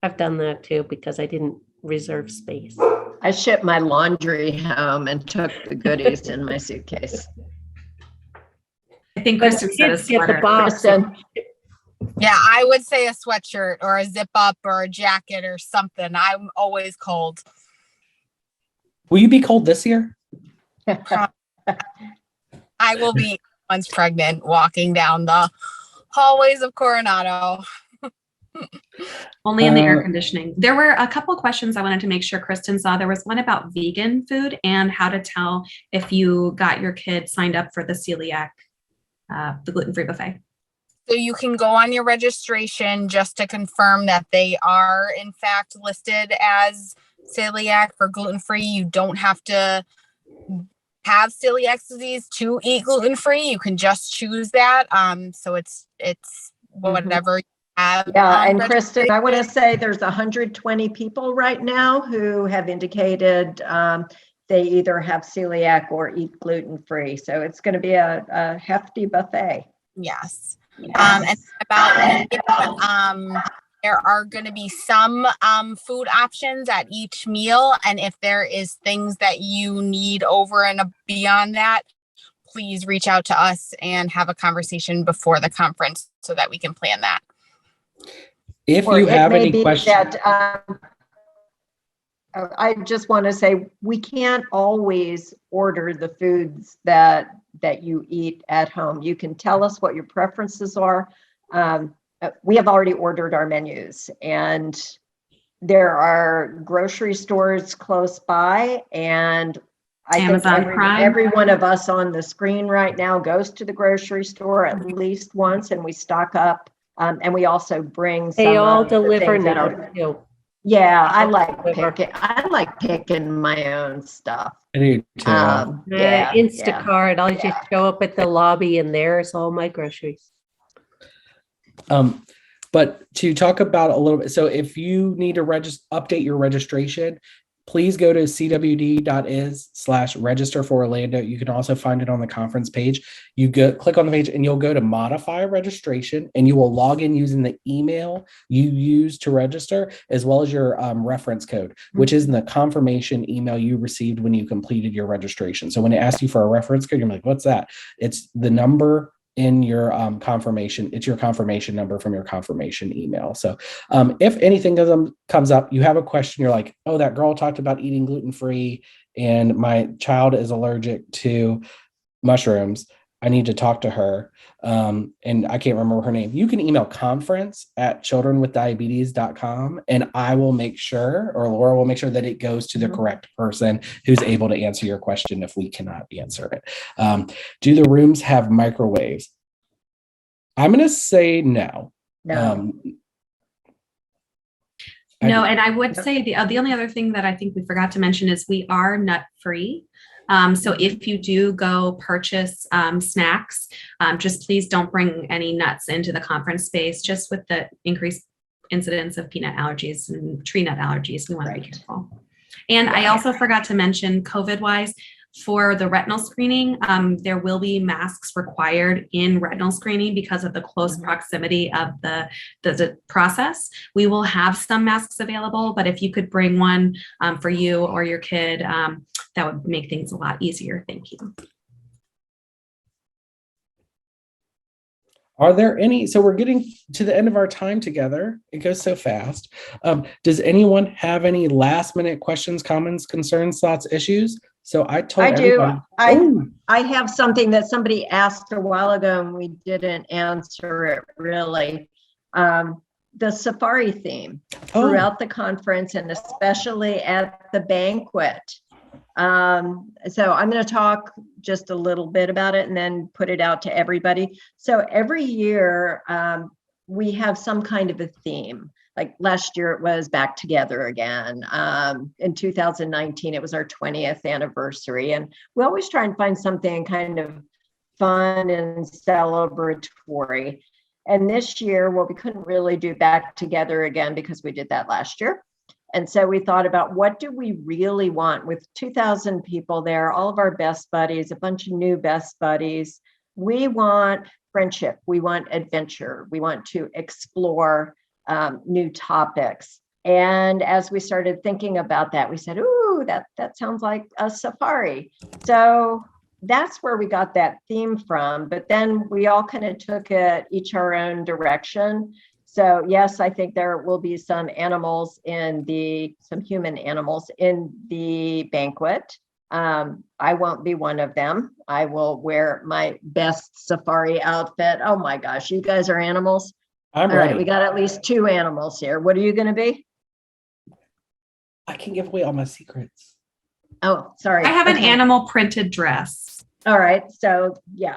S7: I've done that too because I didn't reserve space.
S2: I shipped my laundry home and took the goodies in my suitcase.
S3: I think
S7: But
S3: Kristen said a
S7: kids get the
S3: sweater.
S7: box.
S2: Kristen,
S8: Yeah, I would say a sweatshirt or a zip up or a jacket or something. I'm always cold.
S1: Will you be cold this year?
S8: I will be once pregnant walking down the hallways of Coronado.
S3: Only in the air conditioning. There were a couple of questions I wanted to make sure Kristen saw. There was one about vegan food and how to tell if you got your kid signed up for the celiac, the gluten-free buffet.
S8: So you can go on your registration just to confirm that they are in fact listed as celiac or gluten-free. You don't have to have celiac disease to eat gluten-free. You can just choose that. So it's whatever you have.
S2: yeah, and Kristen, I want to say there's 120 people right now who have indicated they either have celiac or eat gluten-free. So it's going to be a hefty buffet.
S8: Yes. And about there are going to be some food options at each meal, and if there is things that you need over and beyond that, please reach out to us and have a conversation before the conference so that we can plan that.
S1: If
S2: Or
S1: you
S2: it
S1: have
S2: may
S1: any
S2: be
S1: questions,
S2: that, I just want to say we can't always order the foods that you eat at home. You can tell us what your preferences are. We have already ordered our menus, and there are grocery stores close by, and I
S3: Amazon
S2: think
S3: Prime.
S2: every one of us on the screen right now goes to the grocery store at least once, and we stock up. And we also bring some.
S7: They all
S2: of the
S7: deliver
S2: things that
S7: now
S2: are-
S7: too.
S2: Yeah, I
S7: Deliver.
S2: like picking my own stuff.
S1: I do too.
S2: Yeah,
S7: Instacart. I'll just show up at the lobby and there's all my groceries.
S1: But to talk about a little bit, so if you need to update your registration, please go to cwd.is/register for Orlando. You can also find it on the conference page. You click on the page and you'll go to modify registration, and you will log in using the email you use to register, as well as your reference code, which is in the confirmation email you received when you completed your registration. So when it asks you for a reference code, you're like, what's that? It's the number in your confirmation. It's your confirmation number from your confirmation email. So if anything comes up, you have a question, you're like, oh, that girl talked about eating gluten-free and my child is allergic to mushrooms, I need to talk to her. And I can't remember her name. You can email conference@childrenwithdiabetes.com, and I will make sure, or Laura will make sure, that it goes to the correct person who's able to answer your question if we cannot answer it. Do the rooms have microwaves? I'm going to say no.
S2: No.
S3: No, and I would say the only other thing that I think we forgot to mention is we are nut-free. So if you do go purchase snacks, just please don't bring any nuts into the conference space, just with the increased incidence of peanut allergies and tree nut allergies. We want to be careful. And I also forgot to mention, COVID-wise, for the retinal screening, there will be masks required in retinal screening because of the close proximity of the process. We will have some masks available, but if you could bring one for you or your kid, that would make things a lot easier. Thank you.
S1: Are there any, so we're getting to the end of our time together. It goes so fast. Does anyone have any last minute questions, comments, concerns, thoughts, issues? So I told everybody.
S2: I have something that somebody asked a while ago and we didn't answer it really. The safari theme throughout the conference and especially at the banquet. So I'm going to talk just a little bit about it and then put it out to everybody. So every year we have some kind of a theme. Like last year it was Back Together Again. In 2019 it was our 20th anniversary, and we always try and find something kind of fun and celebratory. And this year, well, we couldn't really do Back Together Again because we did that last year. And so we thought about, what do we really want? With 2,000 people there, all of our best buddies, a bunch of new best buddies, we want friendship, we want adventure, we want to explore new topics. And as we started thinking about that, we said, ooh, that sounds like a safari. So that's where we got that theme from. But then we all kind of took it each our own direction. So yes, I think there will be some human animals in the banquet. I won't be one of them. I will wear my best safari outfit. Oh my gosh, you guys are animals.
S1: I'm
S2: All
S1: ready.
S2: right, we got at least 2 animals here. What are you going to be?
S1: I can give away all my secrets.
S2: Oh, sorry.
S3: I have an
S2: Okay.
S3: animal printed dress.
S2: All right. So yeah.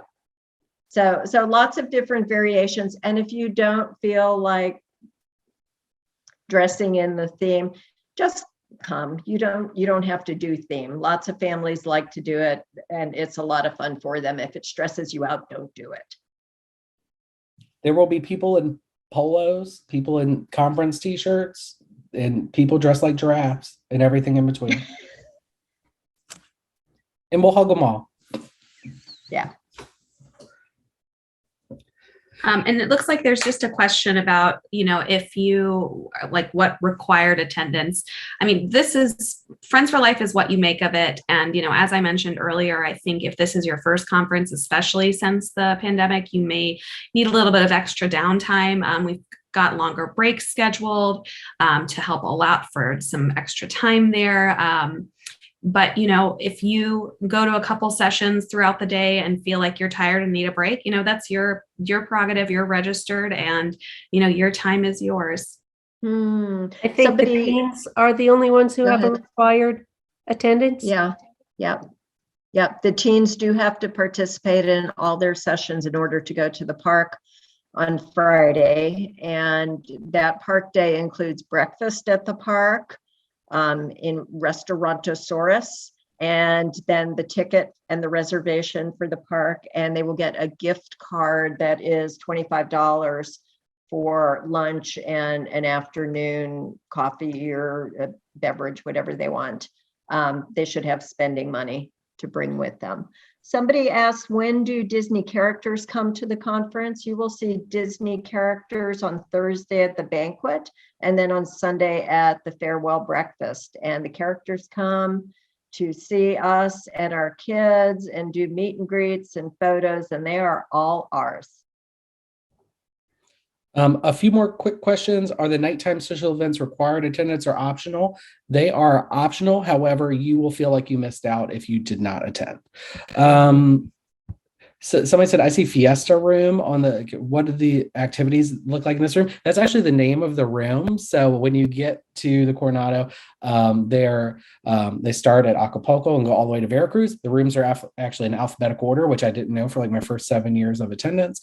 S2: So lots of different variations. And if you don't feel like dressing in the theme, just come. You don't have to do theme. Lots of families like to do it, and it's a lot of fun for them. If it stresses you out, don't do it.
S1: There will be people in polos, people in conference t-shirts, and people dressed like giraffes and everything in between. And we'll hug them all.
S2: Yeah.
S3: And it looks like there's just a question about, if you like what required attendance. I mean, this is Friends for Life is what you make of it. And, as I mentioned earlier, I think if this is your first conference, especially since the pandemic, you may need a little bit of extra downtime. We've got longer breaks scheduled to help allow for some extra time there. But, if you go to a couple sessions throughout the day and feel like you're tired and need a break, that's your prerogative. You're registered and, your time is yours.
S7: I think the teens are the only ones who have a required attendance.
S2: Yeah. The teens do have to participate in all their sessions in order to go to the park on Friday. And that park day includes breakfast at the park, in Restaurantosaurus, and then the ticket and the reservation for the park, and they will get a gift card that is $25 for lunch and an afternoon coffee or a beverage, whatever they want. They should have spending money to bring with them. Somebody asked, when do Disney characters come to the conference? You will see Disney characters on Thursday at the banquet, and then on Sunday at the farewell breakfast. And the characters come to see us and our kids and do meet and greets and photos, and they are all ours.
S1: A few more quick questions. Are the nighttime social events required attendance or optional? They are optional. However, you will feel like you missed out if you did not attend. So somebody said, I see Fiesta Room on the, what do the activities look like in this room? That's actually the name of the room. So when you get to the Coronado, they start at Acapulco and go all the way to Veracruz. The rooms are actually in alphabetical order, which I didn't know for like my first 7 years of attendance.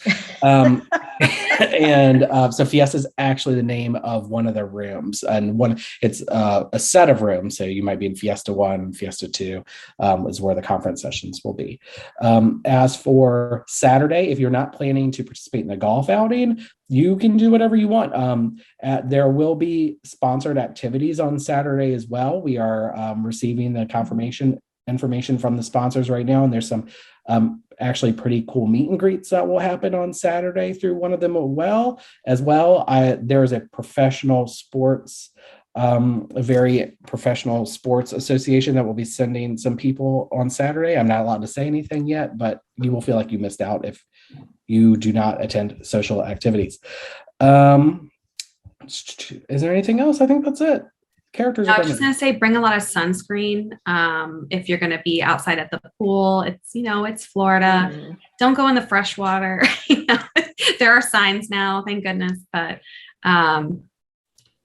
S1: So Fiesta is actually the name of one of the rooms, and it's a set of rooms. So you might be in Fiesta 1, Fiesta 2 is where the conference sessions will be. As for Saturday, if you're not planning to participate in the golf outing, you can do whatever you want. There will be sponsored activities on Saturday as well. We are receiving the confirmation information from the sponsors right now, and there's some actually pretty cool meet and greets that will happen on Saturday through one of them as well. There's a professional sports, a very professional sports association that will be sending some people on Saturday. I'm not allowed to say anything yet, but you will feel like you missed out if you do not attend social activities. Is there anything else? I think that's it. Characters.
S3: I was just going to say, bring a lot of sunscreen. If you're going to be outside at the pool, it's Florida. Don't go in the fresh water. There are signs now, thank goodness. But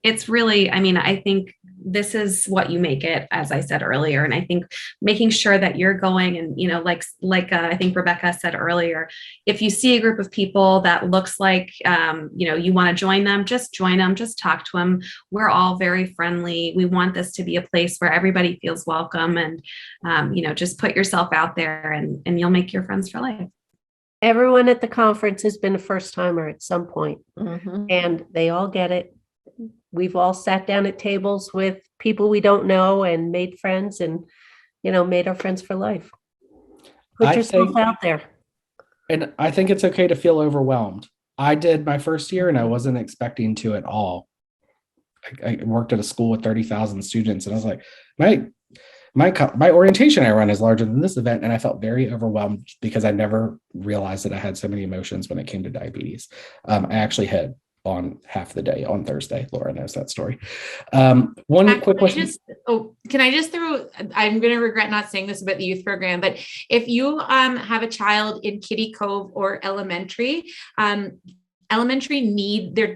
S3: it's really, I think this is what you make it, as I said earlier. And I think making sure that you're going and, I think Rebecca said earlier, if you see a group of people that looks like, you want to join them, just talk to them. We're all very friendly. We want this to be a place where everybody feels welcome, and, just put yourself out there and you'll make your friends for life.
S7: Everyone at the conference has been a first timer at some point, and they all get it. We've all sat down at tables with people we don't know and made friends, and, made our friends for life. Put yourself out there.
S1: And I think it's okay to feel overwhelmed. I did my first year and I wasn't expecting to at all. I worked at a school with 30,000 students and I was like, my orientation I run is larger than this event. And I felt very overwhelmed because I never realized that I had so many emotions when it came to diabetes. I actually had on half the day on Thursday. Laura knows that story. Quick question.
S5: Can I just throw, I'm going to regret not saying this about the youth program, but if you have a child in Kitty Cove or elementary,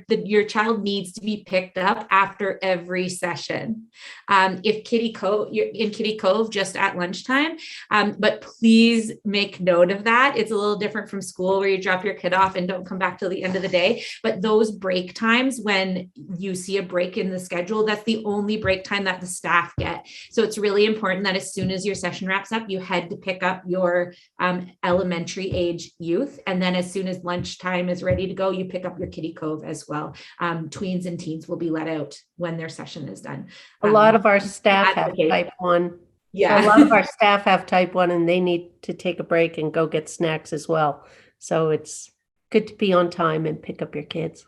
S5: your child needs to be picked up after every session. If you're in Kitty Cove just at lunchtime, but please make note of that. It's a little different from school where you drop your kid off and don't come back till the end of the day. But those break times, when you see a break in the schedule, that's the only break time that the staff get. So it's really important that as soon as your session wraps up, you head to pick up your elementary age youth. And then as soon as lunchtime is ready to go, you pick up your Kitty Cove as well. Tweens and teens will be let out when their session is done.
S7: A lot of our staff have type 1.
S5: Yeah.
S7: So a lot of our staff have type 1 and they need to take a break and go get snacks as well. So it's good to be on time and pick up your kids.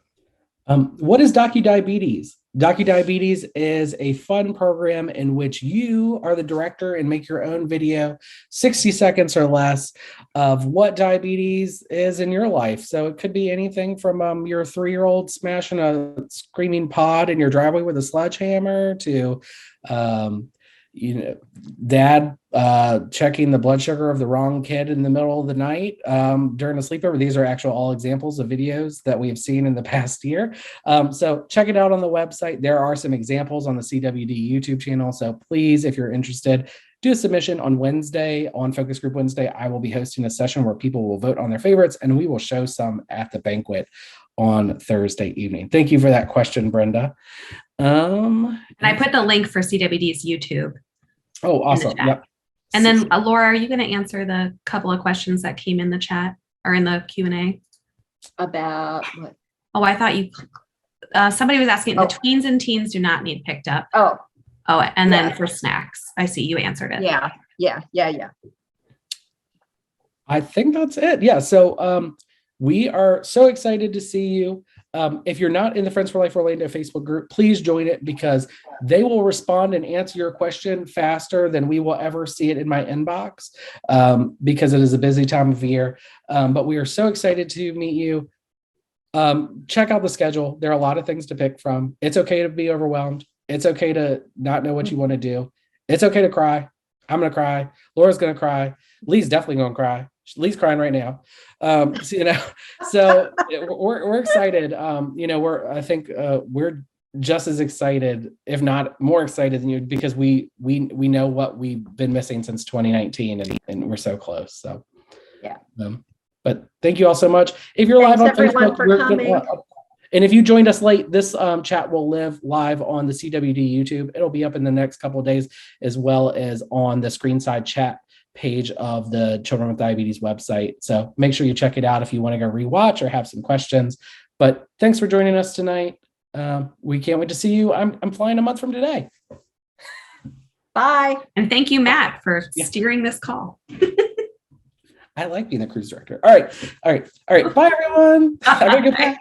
S1: What is DocuDiabetes? DocuDiabetes is a fun program in which you are the director and make your own video, 60 seconds or less, of what diabetes is in your life. So it could be anything from your 3-year-old smashing a screaming pod in your driveway with a sledgehammer to dad checking the blood sugar of the wrong kid in the middle of the night during a sleepover. These are actual all examples of videos that we have seen in the past year. So check it out on the website. There are some examples on the CWD YouTube channel. So please, if you're interested, do a submission on Wednesday, on Focus Group Wednesday. I will be hosting a session where people will vote on their favorites and we will show some at the banquet on Thursday evening. Thank you for that question, Brenda.
S3: And I put the link for CWD's YouTube.
S1: Oh, awesome. Yep.
S3: And then Laura, are you going to answer the couple of questions that came in the chat or in the Q&A?
S2: About what?
S3: Oh, I thought you, somebody was asking, the tweens and teens do not need picked up.
S2: Oh,
S3: and then for snacks, I see you answered it.
S2: Yeah.
S1: I think that's it. Yeah. So we are so excited to see you. If you're not in the Friends for Life Orlando Facebook group, please join it because they will respond and answer your question faster than we will ever see it in my inbox because it is a busy time of year. But we are so excited to meet you. Check out the schedule. There are a lot of things to pick from. It's okay to be overwhelmed. It's okay to not know what you want to do. It's okay to cry. I'm going to cry. Laura's going to cry. Lee's definitely going to cry. Lee's crying right now. So we're excited. I think we're just as excited, if not more excited than you, because we know what we've been missing since 2019 and we're so close. So
S2: yeah.
S1: But thank you all so much. If you're live on Facebook, and if you joined us late, this chat will live live on the CWD YouTube. It'll be up in the next couple of days, as well as on the Screenside chat page of the Children with Diabetes website. So make sure you check it out if you want to go rewatch or have some questions. But thanks for joining us tonight. We can't wait to see you. I'm flying a month from today.
S2: Bye.
S3: And thank you, Matt, for steering this call.
S1: I like being the cruise director. All right. Bye, everyone. Have a good day.